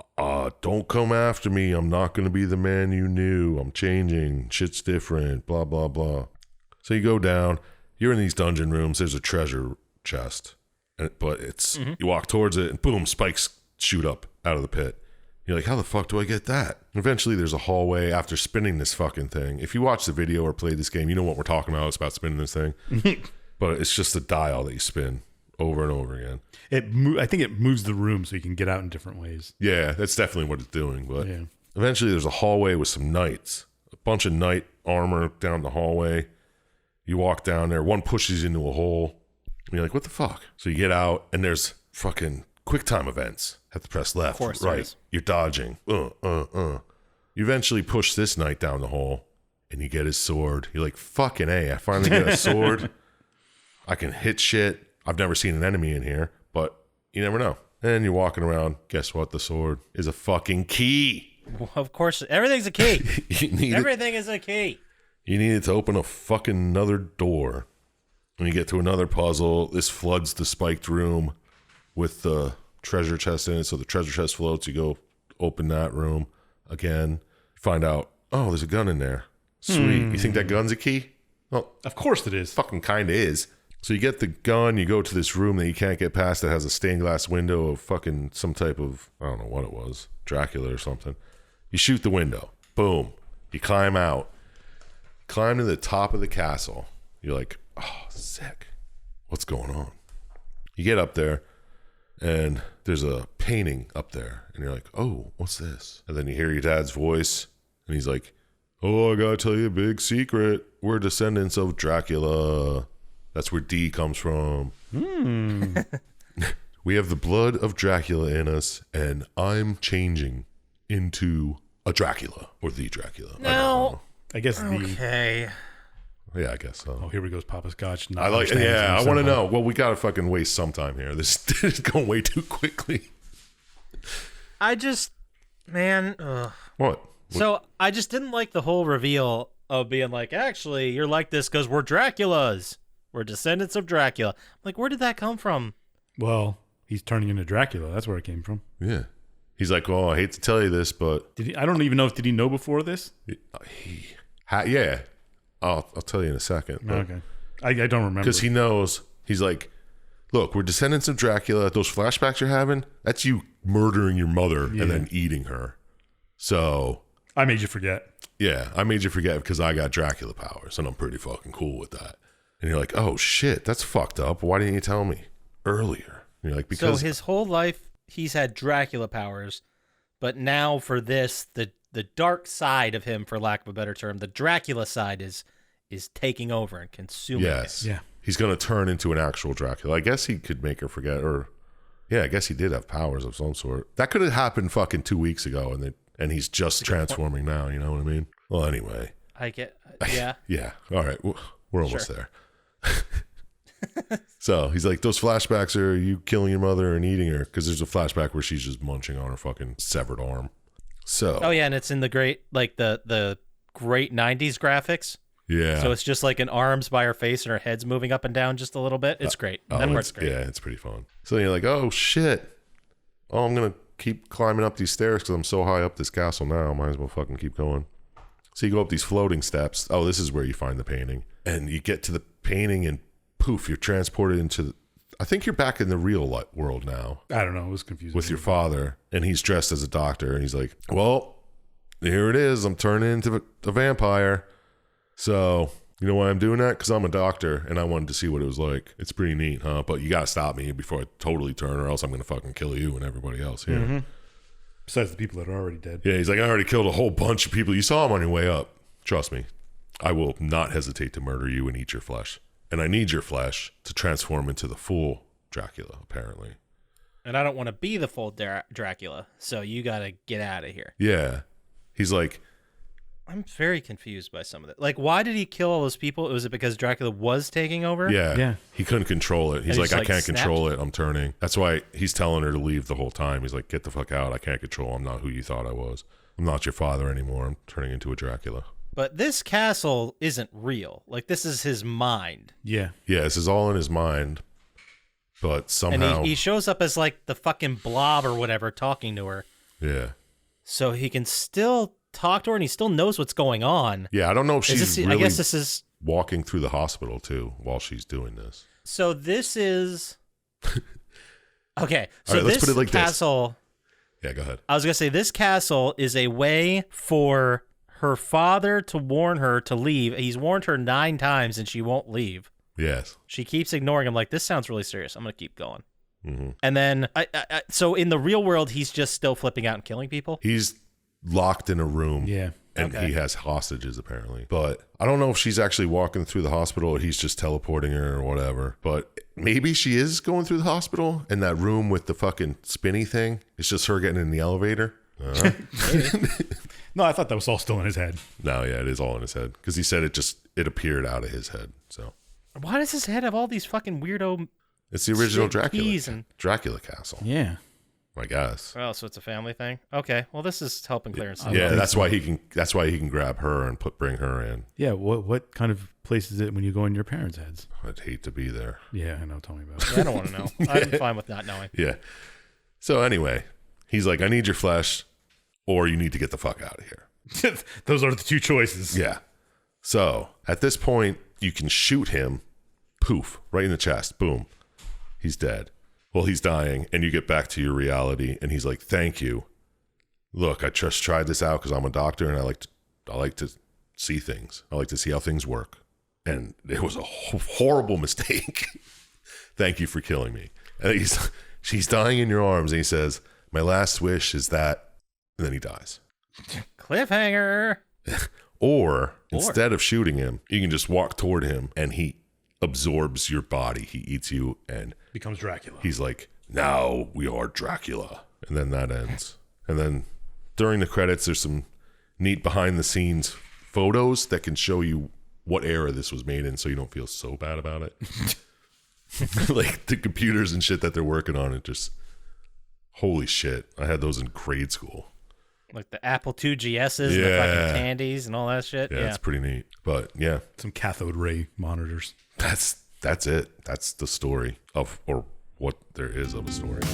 don't come after me. I'm not going to be the man you knew. I'm changing. Shit's different. Blah, blah, blah. So you go down. You're in these dungeon rooms. There's a treasure chest. But it's you walk towards it and boom, spikes shoot up out of the pit. You're like, how the fuck do I get that? Eventually there's a hallway after spinning this fucking thing. If you watch the video or play this game, you know what we're talking about. It's about spinning this thing. But it's just a dial that you spin over and over again. I think it moves the room so you can get out in different ways. Yeah, that's definitely what it's doing. But Yeah. eventually there's a hallway with some knights. A bunch of knight armor down the hallway. You walk down there. One pushes you into a hole. And you're like, what the fuck? So you get out, and there's fucking quick time events. Have to press left, Of course there right. is. You're dodging. You eventually push this knight down the hole, and you get his sword. You're like, fucking A, I finally get a sword. I can hit shit. I've never seen an enemy in here, but you never know. And you're walking around. Guess what? The sword is a fucking key. Well, of course, everything's a key. You need it. Everything is a key. You needed to open a fucking another door. When you get to another puzzle, this floods the spiked room with the treasure chest in it. So the treasure chest floats. You go open that room again. Find out, oh, there's a gun in there. Sweet. You think that gun's a key? Well, Of course it is. fucking kind of is. So you get the gun. You go to this room that you can't get past that has a stained glass window of fucking some type of, I don't know what it was, Dracula or something. You shoot the window. Boom. You climb out. Climb to the top of the castle. You're like, oh, sick. What's going on? You get up there, and there's a painting up there, and you're like, oh, what's this? And then you hear your dad's voice, and he's like, oh, I gotta tell you a big secret. We're descendants of Dracula. That's where D comes from. We have the blood of Dracula in us, and I'm changing into a Dracula, or the Dracula. No. I guess Okay. Yeah, I guess so. Oh, here we goes Poppascotch. I like. Yeah, I want to know. Well, we gotta fucking waste some time here. This is going way too quickly. I just, man. Ugh. What? So I just didn't like the whole reveal of being like, actually, you're like this because we're Draculas. We're descendants of Dracula. Like, where did that come from? Well, he's turning into Dracula. That's where it came from. Yeah. He's like, oh, I hate to tell you this, but Did he? I don't even know if did he know before this. Yeah. I'll tell you in a second. Okay, I don't remember Because he knows. He's like, look, we're descendants of Dracula. Those flashbacks you're having, that's you murdering your mother and then eating her. So I made you forget. yeah, I made you forget because I got Dracula powers, and I'm pretty fucking cool with that. And you're like, oh shit, that's fucked up. Why didn't you tell me earlier? And you're like, because So his whole life he's had Dracula powers, but now for this, the dark side of him, for lack of a better term, the Dracula side is taking over and consuming yes, it. Yeah. he's gonna turn into an actual Dracula. I guess he could make her forget, or yeah, I guess he did have powers of some sort. That could have happened fucking 2 weeks ago, and he's just transforming now. You know what I mean? Well, anyway, I get, yeah. yeah. All right, we're almost there. So he's like, those flashbacks are you killing your mother and eating her, because there's a flashback where she's just munching on her fucking severed arm. So Oh yeah, and it's in the great, like the great 90s graphics. yeah, So it's just like an arms by her face and her head's moving up and down just a little bit. It's great. That part's great. Yeah, it's pretty fun. So you're like, oh shit, oh, I'm gonna keep climbing up these stairs because I'm so high up this castle now. Might as well fucking keep going. So you go up these floating steps. Oh, this is where you find the painting, and you get to the painting, and poof, you're transported into. I think you're back in the real world now I don't know. It was confusing. with your father, and he's dressed as a doctor, and he's like, well, here it is. I'm turning into a vampire. So you know why I'm doing that? Because I'm a doctor, and I wanted to see what it was like. It's pretty neat, huh? But you gotta stop me before I totally turn, or else I'm gonna fucking kill you and everybody else here. Mm-hmm. Besides the people that are already dead. Yeah, he's like, I already killed a whole bunch of people. You saw them on your way up. Trust me, I will not hesitate to murder you and eat your flesh. And I need your flesh to transform into the full Dracula, apparently. And I don't want to be the full Dracula, so you got to get out of here. Yeah. He's like, I'm very confused by some of it. Like, why did he kill all those people? Was it because Dracula was taking over? yeah. He couldn't control it. He's And like, he's I like, can't snapped? control it. I'm turning. That's why he's telling her to leave the whole time. He's like, get the fuck out. I can't control. I'm not who you thought I was. I'm not your father anymore. I'm turning into a Dracula. But this castle isn't real. Like, this is his mind. Yeah. Yeah, this is all in his mind. But somehow. And he shows up as, like, the fucking blob or whatever talking to her. Yeah. So he can still talk to her and he still knows what's going on. Yeah, I don't know if she's really I guess this is... walking through the hospital, too, while she's doing this. So this is... Okay, so All right, let's this put it like this. castle... Yeah, go ahead. I was going to say, this castle is a way for her father to warn her to leave. He's warned her 9 times and she won't leave. Yes. She keeps ignoring him like, this sounds really serious. I'm going to keep going. Mm-hmm. And then, so in the real world, he's just still flipping out and killing people? He's locked in a room. Yeah. And Okay. he has hostages, apparently. But I don't know if she's actually walking through the hospital or he's just teleporting her or whatever. But maybe she is going through the hospital, and that room with the fucking spinny thing, it's just her getting in the elevator. No, I thought that was all still in his head. No, yeah, it is all in his head. Because he said it appeared out of his head. So Why does his head have all these fucking weirdo... it's the original Shit, Dracula. keys and- Dracula castle, Yeah. I guess. Oh, so it's a family thing? Okay, well, this is helping clear some. Yeah, think that's so. why he can grab her and bring her in. Yeah. What kind of place is it when you go in your parents' heads? I'd hate to be there. Yeah, I know. Tell me about it. I don't want to know. I'm fine with not knowing. Yeah. So anyway, he's like, I need your flesh, or you need to get the fuck out of here. Those are the two choices. Yeah. So at this point, you can shoot him, poof, right in the chest. Boom. He's dead. Well, he's dying, and you get back to your reality, and he's like, thank you. Look, I just tried this out because I'm a doctor, and I like to see things. I like to see how things work. And it was a horrible mistake. Thank you for killing me. And she's dying in your arms. And he says, my last wish is that, and then he dies. Cliffhanger. Or instead of shooting him, you can just walk toward him and he absorbs your body. He eats you and Becomes Dracula. he's like, now we are Dracula. And then that ends. And then during the credits, there's some neat behind the scenes photos that can show you what era this was made in so you don't feel so bad about it. Like the computers and shit that they're working on, it just, holy shit. I had those in grade school. Like the Apple II GSs and the fucking candies and all that shit. Yeah, it's pretty neat. But yeah, Some cathode ray monitors. that's it. That's the story of, or what there is of a story. It's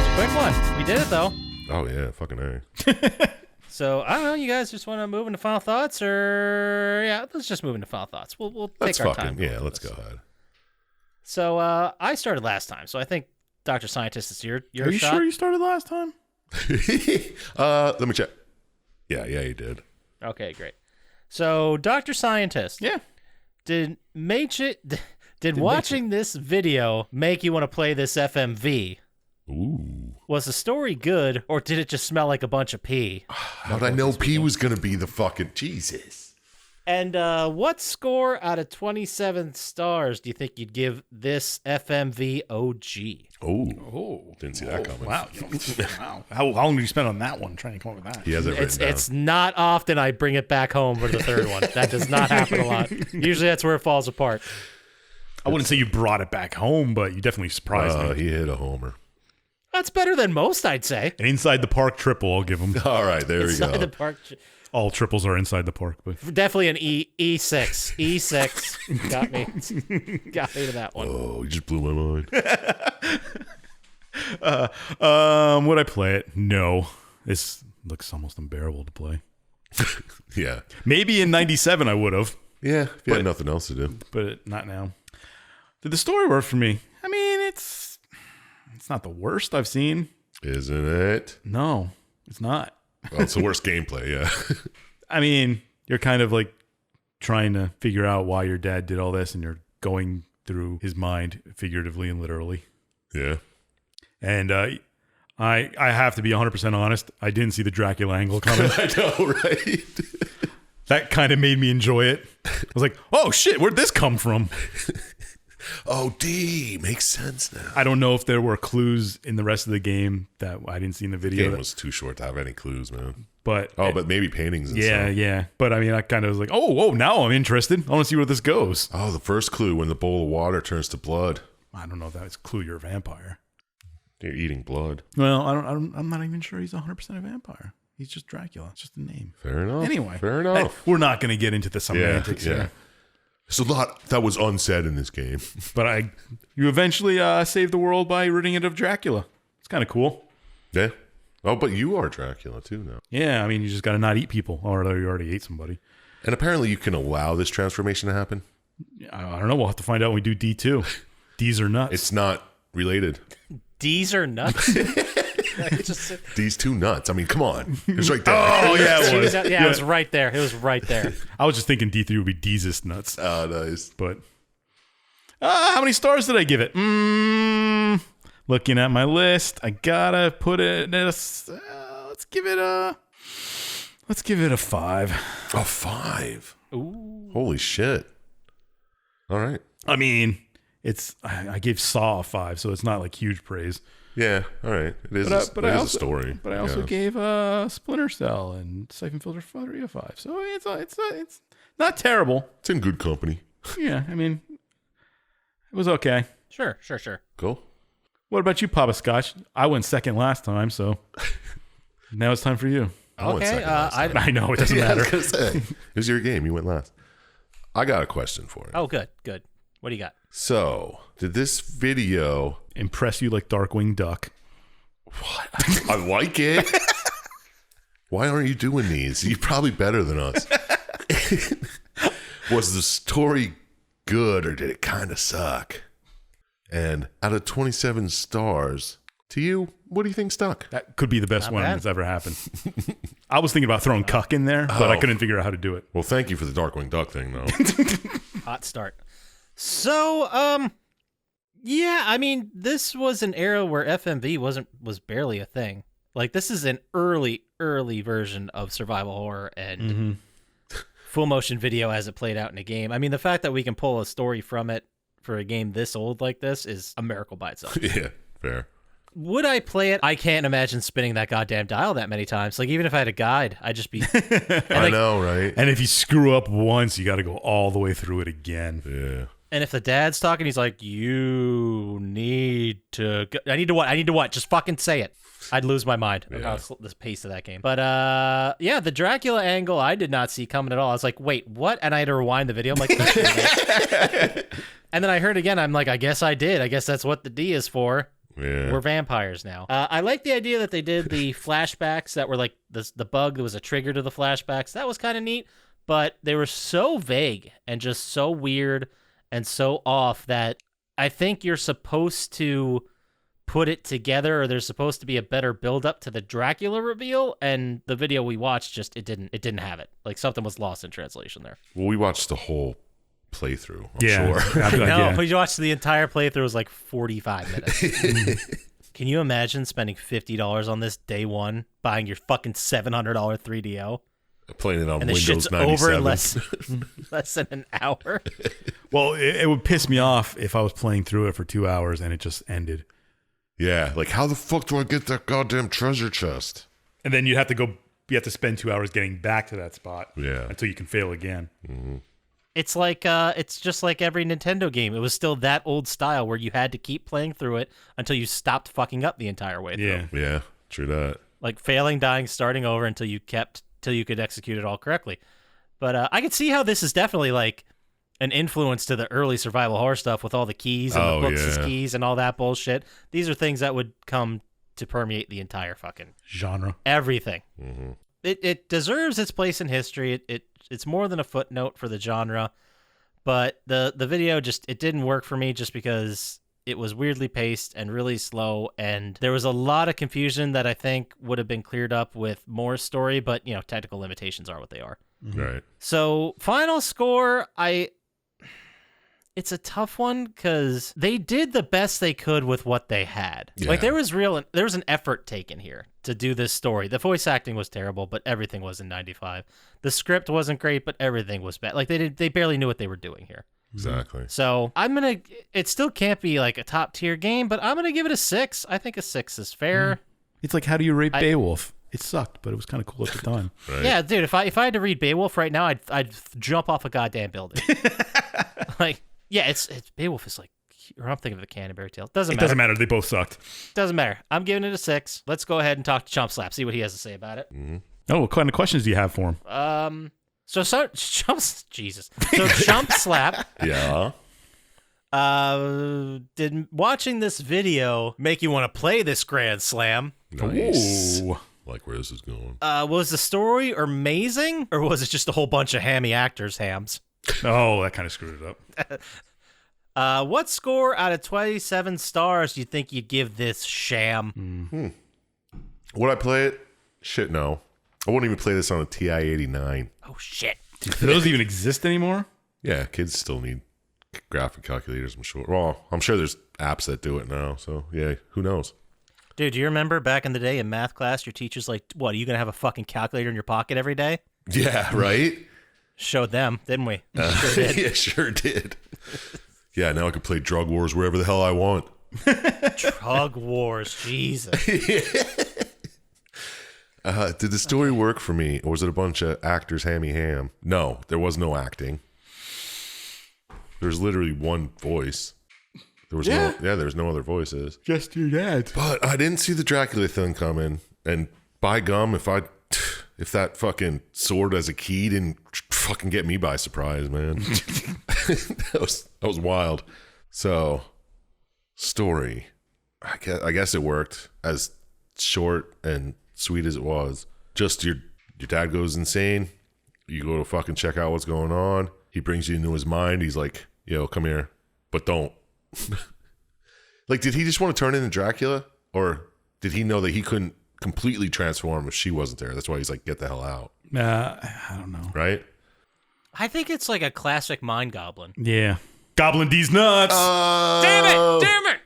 a quick one. We did it though. Oh yeah, fucking A. So I don't know. You guys just want to move into final thoughts, or yeah, let's just move into final thoughts. We'll take our time. Yeah, let's go ahead. So I started last time, so I think Dr. Syintist is your Are you shot. sure you started last time? Let me check. Yeah, you did. Okay, great. So Dr. Syintist, Yeah. did watching this video make you want to play this FMV? Ooh. Was the story good, or did it just smell like a bunch of pee? How'd I know P was going to be the fucking Jesus? And what score out of 27 stars do you think you'd give this FMV OG? Oh, didn't see that coming. Wow. Wow. How long did you spend on that one trying to come up with that? He has it written down. It's not often I bring it back home for the third one. That does not happen a lot. Usually that's where it falls apart. I wouldn't say you brought it back home, but you definitely surprised me. He hit a homer. That's better than most, I'd say. An inside the park triple, I'll give him. All right, there we Inside go. the park. All triples are inside the park, but Definitely an E6. E6 got me to that one. Oh, you just blew my mind. would I play it? No. This looks almost unbearable to play. Yeah. Maybe in 97 I would have, Yeah, if you had nothing else to do. but not now. Did the story work for me? I mean, it's not the worst I've seen. Isn't it? No, it's not. Well, it's the worst gameplay, yeah. I mean, you're kind of like trying to figure out why your dad did all this, and you're going through his mind figuratively and literally. Yeah. And I have to be 100% honest. I didn't see the Dracula angle coming. I know, right? That kind of made me enjoy it. I was like, oh shit, where'd this come from? Oh, D. Makes sense now. I don't know if there were clues in the rest of the game that I didn't see in the The video. game was too short to have any clues, man. But But maybe paintings and yeah, stuff. yeah. But I mean, I kind of was like, oh, now I'm interested. I want to see where this goes. Oh, the first clue when the bowl of water turns to blood. I don't know if that's a clue you're a vampire. You're eating blood. Well, I'm not even sure he's 100% a vampire. He's just Dracula. It's just a name. Fair enough. Anyway, Fair enough. we're not going to get into the semantics here. There's a lot that was unsaid in this game. But you eventually saved the world by ridding it of Dracula. It's kind of cool. Yeah. Oh, but you are Dracula too now. Yeah, I mean, you just got to not eat people, or you already ate somebody. And apparently you can allow this transformation to happen. I don't know. We'll have to find out when we do D2. D's are nuts. It's not related. D's are nuts. These two nuts. I mean, come on. It's right there. Oh, yeah, it was. Yeah, it was right there. It was right there. I was just thinking D3 would be D's nuts. Oh, nice. But how many stars did I give it? Looking at my list, I gotta put it at let's give it a 5. A 5. Ooh. Holy shit. All right. I mean, I gave Saw a 5, so it's not like huge praise. Yeah. All right. It is, But I a also, story. But I also gave Splinter Cell and Siphon Filter 3 a 5. So it's not terrible. It's in good company. Yeah, I mean, it was okay. Sure. Cool. What about you, Poppascotch? I went second last time, so now it's time for you. I went Okay, second last time. I know, it doesn't Yeah, I matter. was gonna say, it was your game. You went last. I got a question for you. Oh, good. What do you got? So, did this video... Impress you like Darkwing Duck. What? I like it. Why aren't you doing these? You're probably better than us. Was the story good or did it kind of suck? And out of 27 stars, to you, what do you think stuck? That could be the best Not one bad. that's ever happened. I was thinking about throwing cuck in there, but I couldn't figure out how to do it. Well, thank you for the Darkwing Duck thing, though. Hot start. So, Yeah, I mean, this was an era where FMV was barely a thing. Like, this is an early version of survival horror and full motion video as it played out in a game. I mean, the fact that we can pull a story from it for a game this old like this is a miracle by itself. Yeah, fair. Would I play it? I can't imagine spinning that goddamn dial that many times. Like, even if I had a guide, I'd just be... I know, right? And if you screw up once, you got to go all the way through it again. Yeah. And if the dad's talking, he's like, you need to... I need to what? I need to what? Just fucking say it. I'd lose my mind about the pace of that game. But, yeah, the Dracula angle I did not see coming at all. I was like, wait, what? And I had to rewind the video. I'm like... And then I heard again. I'm like, I guess I did. I guess that's what the D is for. Yeah. We're vampires now. I like the idea that they did the flashbacks that were like the bug that was a trigger to the flashbacks. That was kind of neat, but they were so vague and just so weird and so off that I think you're supposed to put it together, or there's supposed to be a better build up to the Dracula reveal, and the video we watched just it didn't have it. Like, something was lost in translation there. Well, we watched the whole playthrough. I'm Sure. I know, but you watched the entire playthrough. It was like 45 minutes. Can you imagine spending $50 on this day one, buying your fucking $700 3DO? Playing it on And the Windows shit's 97. over in less than an hour. Well, it would piss me off if I was playing through it for 2 hours and it just ended. Yeah, like how the fuck do I get that goddamn treasure chest? And then you have to spend 2 hours getting back to that spot. Yeah. Until you can fail again. Mm-hmm. It's like it's just like every Nintendo game. It was still that old style where you had to keep playing through it until you stopped fucking up the entire way through. Yeah. Yeah, true that. Like failing, dying, starting over until you could execute it all correctly. But I could see how this is definitely like an influence to the early survival horror stuff with all the keys and the books as keys and all that bullshit. These are things that would come to permeate the entire fucking genre. Everything. Mm-hmm. It deserves its place in history. It's more than a footnote for the genre, but the video just it didn't work for me just because it was weirdly paced and really slow, and there was a lot of confusion that I think would have been cleared up with more story, but you know, technical limitations are what they are. Mm-hmm. Right. So final score, it's a tough one because they did the best they could with what they had. Yeah. Like there was an effort taken here to do this story. The voice acting was terrible, but everything was in 95. The script wasn't great, but everything was bad. Like they barely knew what they were doing here. Exactly. So it still can't be like a top tier game, but I'm gonna give it a 6. I think a 6 is fair. It's like, how do you rate Beowulf? It sucked, but it was kind of cool at the time. Right. Yeah, dude. If I had to read Beowulf right now, I'd jump off a goddamn building. Like, yeah, it's Beowulf is like, or I'm thinking of the Canterbury Tale. It doesn't matter. They both sucked. Doesn't matter. I'm giving it a 6. Let's go ahead and talk to Chump Slap. See what he has to say about it. Mm-hmm. Oh, what kind of questions do you have for him? So Chump Slap. Yeah. Did watching this video make you want to play this Grand Slam? Nice. Ooh. Like where this is going. Was the story amazing, or was it just a whole bunch of hammy actors' hams? Oh, that kind of screwed it up. What score out of 27 stars do you think you'd give this sham? Would I play it? Shit, no. I wouldn't even play this on a TI-89. Oh, shit. Do those even exist anymore? Yeah, kids still need graphic calculators, I'm sure. Well, I'm sure there's apps that do it now, so yeah, who knows? Dude, do you remember back in the day in math class, your teacher's like, what, are you going to have a fucking calculator in your pocket every day? Yeah, right? Showed them, didn't we? Sure did. Yeah, sure did. Yeah, now I can play Drug Wars wherever the hell I want. Drug Wars, Jesus. Did the story work for me, or was it a bunch of actors hammy ham? No, there was no acting. There's literally one voice. There was no other voices. Just your dad. But I didn't see the Dracula thing coming, and by gum, if that fucking sword as a key didn't fucking get me by surprise, man. that was wild. So, story. I guess it worked, as short and sweet as it was. Just your dad goes insane. You go to fucking check out what's going on. He brings you into his mind. He's like, yo, come here, but don't. Like, did he just want to turn into Dracula, or did he know that he couldn't completely transform if she wasn't there? That's why he's like, get the hell out. I don't know. Right? I think it's like a classic mind goblin. Yeah. Goblin D's nuts. Oh. Damn it!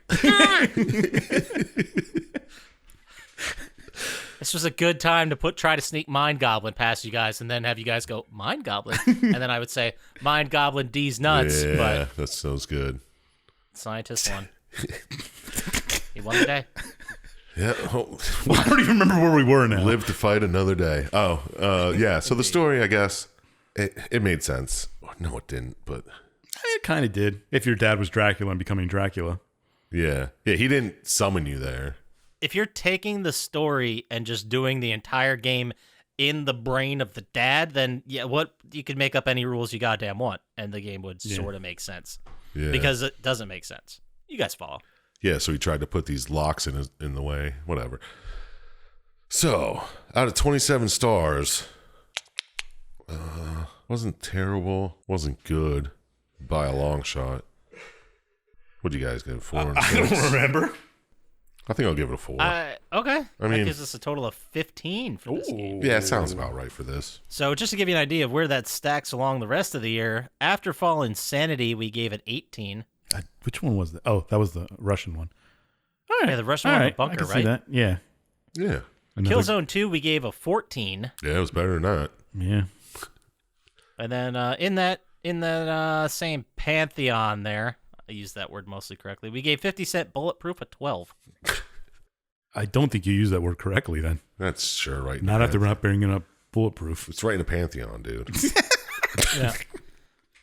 This was a good time to try to sneak Mind Goblin past you guys, and then have you guys go Mind Goblin, and then I would say Mind Goblin D's nuts. Yeah, But that sounds good. Syintist won. He won the day. Yeah. Oh, I don't even remember where we were now. live to fight another day. Oh, yeah. So the story, I guess, it made sense. No, it didn't, but It kind of did. If your dad was Dracula and becoming Dracula. yeah. He didn't summon you there. If you're taking the story and just doing the entire game in the brain of the dad, then yeah, what you could make up any rules you goddamn want, and the game would sort of make sense. Yeah. Because it doesn't make sense. You guys follow. Yeah, so he tried to put these locks in the way. Whatever. So, out of 27 stars, wasn't terrible, wasn't good by a long shot. What do you guys give it? 4 and 6? I don't remember. I think I'll give it a 4. Okay. I That mean- gives us a total of 15 for this game. Yeah, it sounds about right for this. So just to give you an idea of where that stacks along the rest of the year, after Fall Insanity, we gave it 18. Which one was that? Oh, that was the Russian one. All right. Yeah, the Russian All one, right. the bunker, I can see right? that. Yeah. Yeah. Another- Killzone 2, we gave a 14. Yeah, it was better than that. Yeah. And then in that same pantheon there, I used that word mostly correctly, we gave 50 Cent Bulletproof a 12. I don't think you used that word correctly then. That's sure right. in Not the after Pantheon. not bringing up Bulletproof. It's right in the Pantheon, dude. Yeah.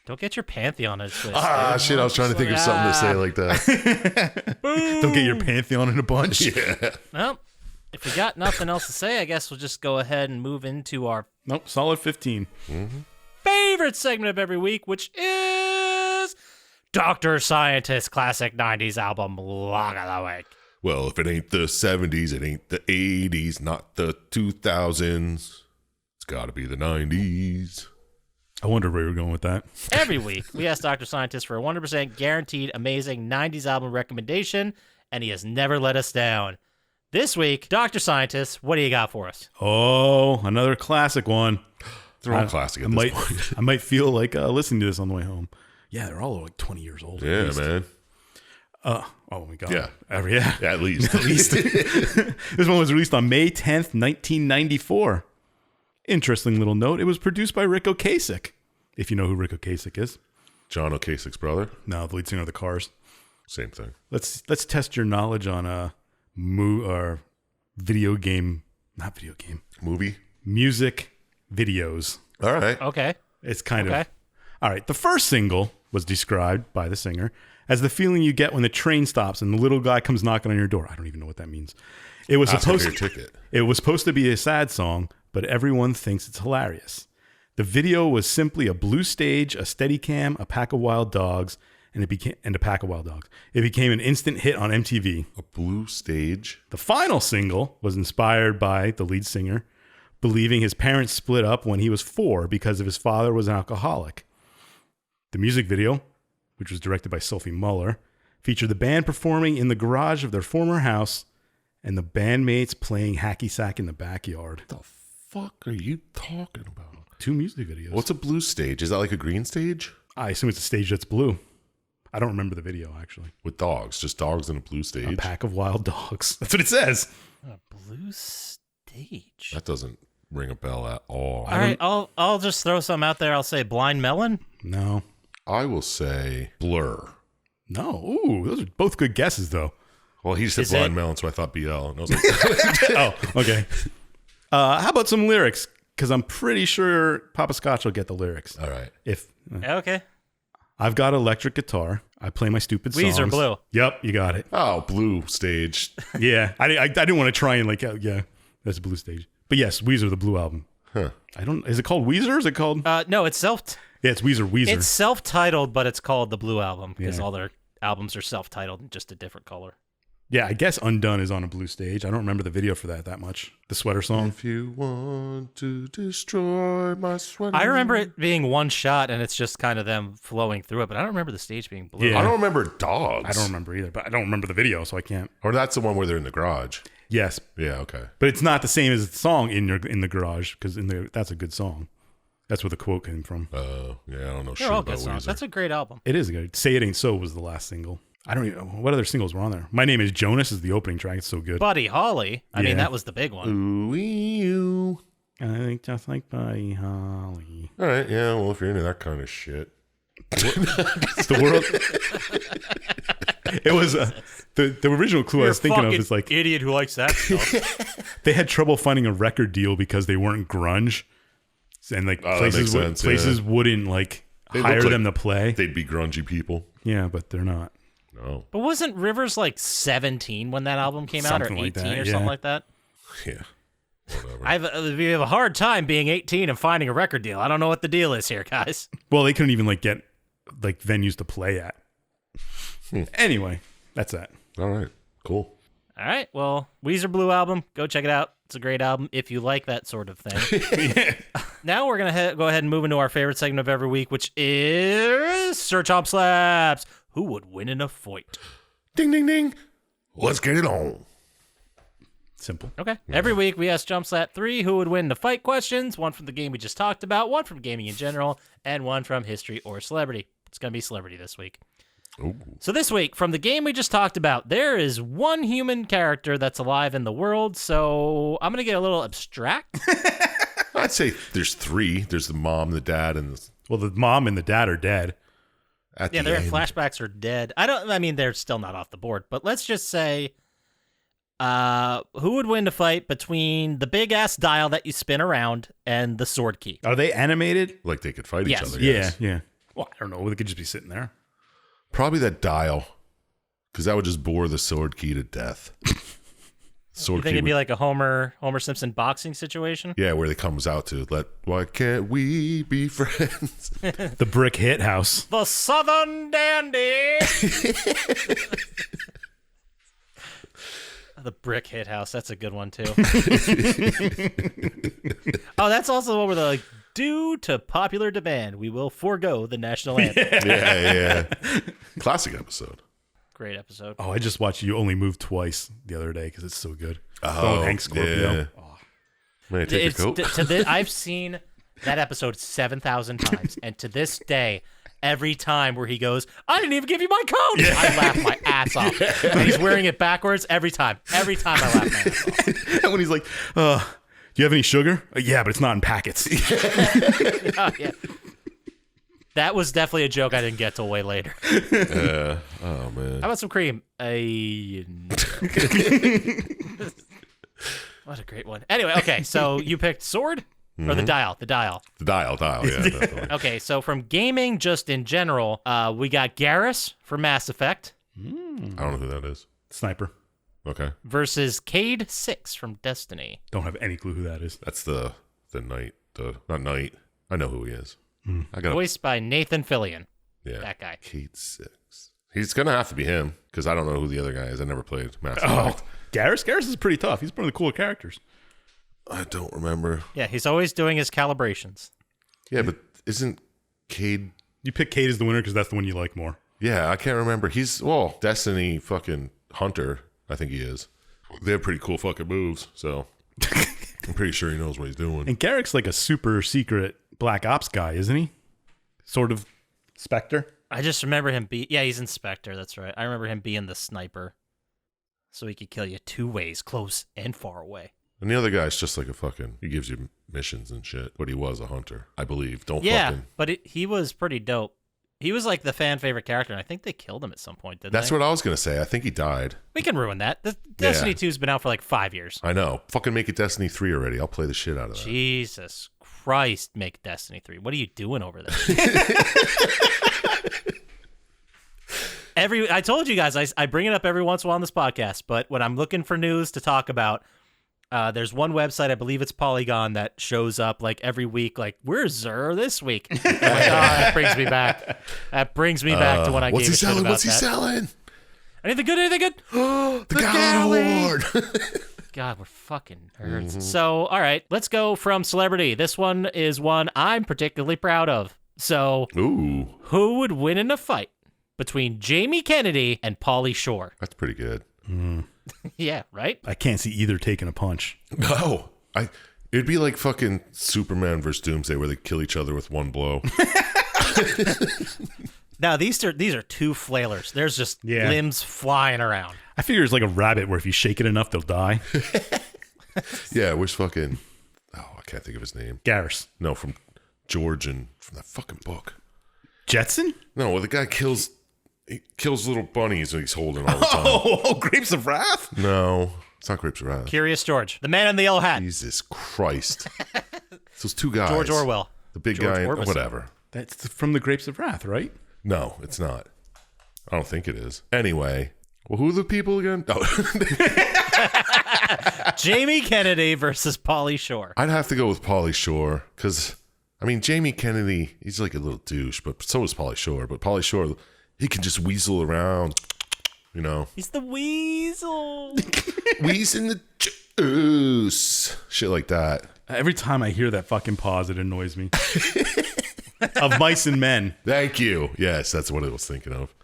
Don't get your pantheon in a twist. Ah, dude. shit, I was trying to think of something to say like that. Don't get your Pantheon in a bunch. Yeah. Well, if we got nothing else to say, I guess we'll just go ahead and move into our Nope, solid 15. favorite segment of every week, which is Dr. Syintist Classic 90s Album Lock of the Week. Well, if it ain't the 70s, it ain't the 80s, not the 2000s. It's got to be the 90s. I wonder where you're going with that. Every week, we ask Dr. Syintist for a 100% guaranteed amazing 90s album recommendation, and he has never let us down. This week, Dr. Syintist, what do you got for us? Oh, another classic one. They're all classic at this point. I might feel like listening to this on the way home. Yeah, they're all like 20 years old. Yeah, man. Oh my God. Yeah. Yeah. Yeah, at least. This one was released on May 10th, 1994. Interesting little note. It was produced by Rick Ocasek. If you know who Rick Ocasek is. John O'Kasek's brother. No, the lead singer of the Cars. Same thing. Let's test your knowledge on or video game, not video game, Movie. music videos. All right. Okay. It's kind Okay. of all right. The first single was described by the singer as the feeling you get when the train stops and the little guy comes knocking on your door. I don't even know what that means. It was Ask him for supposed your ticket. It was supposed to be a sad song, but everyone thinks it's hilarious. The video was simply a blue stage, a Steadicam, a pack of wild dogs, and a pack of wild dogs. It became an instant hit on MTV. A blue stage. The final single was inspired by the lead singer believing his parents split up when he was 4 because of his father was an alcoholic. The music video, which was directed by Sophie Muller, featured the band performing in the garage of their former house and the bandmates playing hacky sack in the backyard. What the fuck are you talking about? 2 music videos. What's a blue stage? Is that like a green stage? I assume it's a stage that's blue. I don't remember the video, actually. With dogs. Just dogs in a blue A stage. pack of wild dogs. That's what it says. A blue stage. That doesn't ring a bell at all. All right, I'll just throw some out there. I'll say Blind Melon. No. I will say Blur. No. Ooh, those are both good guesses, though. Well, he said Is Blind it- Melon, so I thought BL. And I was like, Oh, okay. How about some lyrics? Because I'm pretty sure Poppascotch will get the lyrics. all right. If Okay. I've got electric guitar, I play my stupid songs. Weezer Blue. Yep, you got it. Oh, blue stage. Yeah, I didn't want to try and like, yeah, that's a blue stage. But yes, Weezer, the Blue Album. Huh. Is it called Weezer? Is it called? No, it's Yeah, it's Weezer. It's self-titled, but it's called the Blue Album because Yeah. all their albums are self-titled, just a different color. Yeah, I guess Undone is on a blue stage. I don't remember the video for that much. The sweater song. If you want to destroy my sweater. I remember it being one shot, and it's just kind of them flowing through it, but I don't remember the stage being blue. Yeah. I don't remember dogs. I don't remember either, but I don't remember the video, so I can't. Or that's the one where they're in the garage. Yes, Yeah, okay. but it's not the same as the song in the garage because that's a good song. That's where the quote came from. Yeah, I don't know shit They're all about good songs. Weezer. That's a great album. It is good. Say It Ain't So was the last single. I don't even know. What other singles were on there? My Name is Jonas is the opening track. It's so good. Buddy Holly. I Yeah. mean, that was the big one. Ooh. I think just like Buddy Holly. All right, yeah, well, if you're into that kind of shit. It's the world. It was the original clue I was thinking of is like idiot who likes that stuff. they had trouble finding a record deal because they weren't grunge, and like Oh, that makes places sense, places wouldn't like They hire look like them to play. They'd be grungy people. Yeah, but they're not. No. But wasn't Rivers like 17 when that album came out, or Something 18 like that, or yeah. something like that? Yeah. Whatever. We have a hard time being 18 and finding a record deal. I don't know what the deal is here, guys. Well, they couldn't even like get like venues to play at. Anyway, that's that. All right. Cool. All right. Well, Weezer Blue album. Go check it out. It's a great album if you like that sort of thing. Now we're going to go ahead and move into our favorite segment of every week, which is Sir Chump Slaps. Who would win in a fight? Ding, ding, ding. Let's get it on. Simple. Okay. Every week we ask Chump Slap 3 who would win the fight questions, one from the game we just talked about, one from gaming in general, and one from history or celebrity. It's going to be celebrity this week. Ooh. So this week, from the game we just talked about, there is one human character that's alive in the world, so I'm going to get a little abstract. I'd say there's three. There's the mom, the dad, and Well, the mom and the dad are dead. at Yeah, the their end. flashbacks are dead. I mean, they're still not off the board, but let's just say, who would win the fight between the big-ass dial that you spin around and the sword key? Are they animated? Like they could fight Yes. each other. Yeah, yes. yeah. Well, I don't know. They could just be sitting there. Probably that dial. Because that would just bore the sword key to death. You Sword think key it'd be would- like a Homer Simpson boxing situation? yeah, where it comes out to why can't we be friends? The brick hit house. The Southern Dandy. The brick hit house. That's a good one too. Oh, that's also the one where they're like, due to popular demand, we will forego the national anthem. yeah. Classic episode. Great episode. Oh, I just watched You Only Move Twice the other day because it's so good. Oh, with Hank Scorpio. yeah. May I take It's your coat? I've seen that episode 7,000 times, and to this day, every time where he goes, I didn't even give you my coat. I laugh my ass off. And he's wearing it backwards every time. Every time I laugh my ass off. And when he's like, do you have any sugar? Yeah, but it's not in packets. Oh, yeah. That was definitely a joke I didn't get till way later. Oh, man. How about some cream? What a great one. Anyway, okay, so you picked sword or the dial? The dial. The dial, yeah, definitely. Okay, so from gaming just in general, we got Garrus for Mass Effect I don't know who that is. Sniper. Okay. versus Cade 6 from Destiny. Don't have any clue who that is. That's the knight. Not knight. I know who he is. I got Voiced by Nathan Fillion. yeah. That guy. Kate 6. He's going to have to be him because I don't know who the other guy is. I never played Mass Oh, Effect. Garrus? Garrus is pretty tough. He's one of the cooler characters. I don't remember. Yeah, he's always doing his calibrations. Yeah, but isn't Cade... You pick Kate as the winner because that's the one you like more. Yeah, I can't remember. He's, Destiny fucking Hunter, I think he is. They have pretty cool fucking moves, so I'm pretty sure he knows what he's doing. And Garrick's like a super secret Black Ops guy, isn't he? Sort of Spectre. I just remember him yeah, he's Inspector, that's right. I remember him being the sniper. So he could kill you two ways, close and far away. And the other guy's just like a fucking... He gives you missions and shit, but he was a hunter, I believe. Don't Yeah, fucking... but he was pretty dope. He was like the fan favorite character, and I think they killed him at some point, didn't That's they? what I was going to say. I think he died. We can ruin that. Destiny 2's been out for like 5 years. I know. Fucking make it Destiny 3 already. I'll play the shit out of that. Jesus Christ, make Destiny 3. What are you doing over there? I told you guys, I bring it up every once in a while on this podcast, but when I'm looking for news to talk about, there's one website, I believe it's Polygon, that shows up like every week, like, where's Zer this week? I'm like, that brings me back. That brings me back to when I What's gave he a shit selling? about What's he that. selling? Anything good? Anything good? The Gallon Award. God, we're fucking nerds. So, all right, let's go from celebrity. This one is one I'm particularly proud of. So, Ooh, who would win in a fight between Jamie Kennedy and Pauly Shore? that's pretty good. Yeah, right? I can't see either taking a punch. No, It'd be like fucking Superman versus Doomsday, where they kill each other with one blow. Now these are two flailers. There's just limbs flying around. I figure it's like a rabbit where if you shake it enough, they'll die. Yeah, where's fucking... Oh, I can't think of his name. Garrus. No, from George and from that fucking book. Jetson? No, well, the guy kills little bunnies that he's holding all the time. Oh, Grapes of Wrath? No, it's not Grapes of Wrath. Curious George, the man in the yellow hat. Jesus Christ. It's those two guys. George Orwell. The big George guy, Orbison. whatever. That's from the Grapes of Wrath, right? No, it's not. I don't think it is. Anyway, well, who are the people again? Oh. Jamie Kennedy versus Pauly Shore. I'd have to go with Pauly Shore because, I mean, Jamie Kennedy, he's like a little douche, but so is Pauly Shore. But Pauly Shore, he can just weasel around, you know. He's the weasel. Weasel in the juice. Shit like that. Every time I hear that fucking pause, it annoys me. Of Mice and Men. Thank you. Yes, that's what I was thinking of.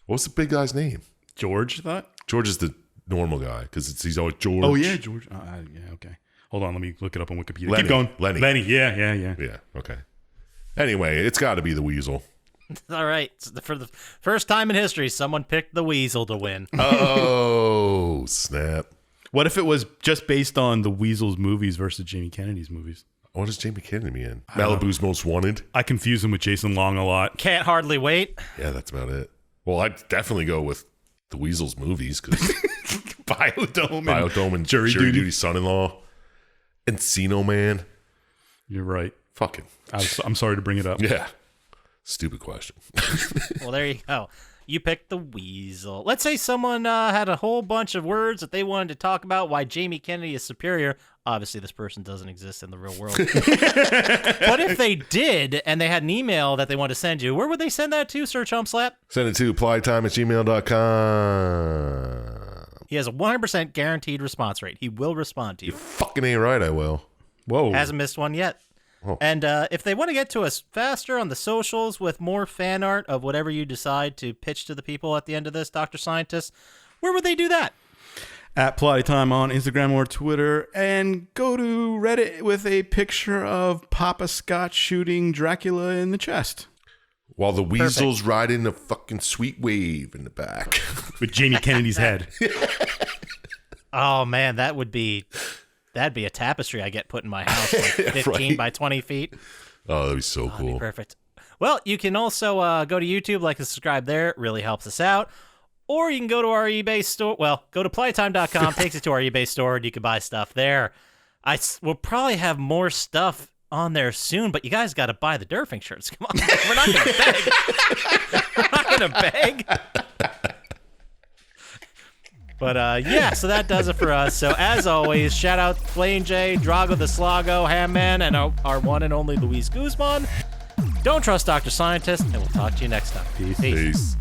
What's the big guy's name? George, I thought? George is the normal guy because he's always George. Oh, yeah, George. Yeah, okay. Hold on, let me look it up on Wikipedia. Lenny. Keep going. Lenny. Yeah. Yeah, okay. Anyway, it's got to be the weasel. All right. So for the first time in history, someone picked the weasel to win. Oh, snap. What if it was just based on the Weasel's movies versus Jamie Kennedy's movies? What does Jamie Kennedy be in? Malibu's Most Wanted? I confuse him with Jason Long a lot. Can't hardly wait. Yeah, that's about it. Well, I'd definitely go with the Weasel's movies because Biodome and Jury Duty. Son-in-Law, Encino Man. You're right. Fucking. I'm sorry to bring it up. Yeah. Stupid question. Well, there you go. You picked the weasel. Let's say someone had a whole bunch of words that they wanted to talk about why Jamie Kennedy is superior. Obviously, this person doesn't exist in the real world. But if they did, and they had an email that they wanted to send you, where would they send that to, Sir Chump Slap? Send it to plottytime@gmail.com. He has a 100% guaranteed response rate. He will respond to you. You fucking ain't right, I will. Whoa. Hasn't missed one yet. Oh. And if they want to get to us faster on the socials with more fan art of whatever you decide to pitch to the people at the end of this, Dr. Syintist, where would they do that? At Plotty Time on Instagram or Twitter, and go to Reddit with a picture of Poppascotch shooting Dracula in the chest. While the weasel's riding a fucking sweet wave in the back. With Jamie Kennedy's head. Oh, man, that'd be a tapestry I get put in my house, like 15 right? by 20 feet. Oh, that'd be so That'd be cool. perfect. Well, you can also go to YouTube, like and subscribe there. It really helps us out. Or you can go to our eBay store. Well, go to plottytime.com, takes you to our eBay store, and you can buy stuff there. We'll probably have more stuff on there soon, but you guys got to buy the Durfing shirts. Come on, we're not going to beg. We're not going to beg. But yeah, so that does it for us. So as always, shout out Plain J, Drago the Slago, Hamman, and our one and only Luis Guzman. Don't trust Dr. Syintist, and we'll talk to you next time. Peace. Peace.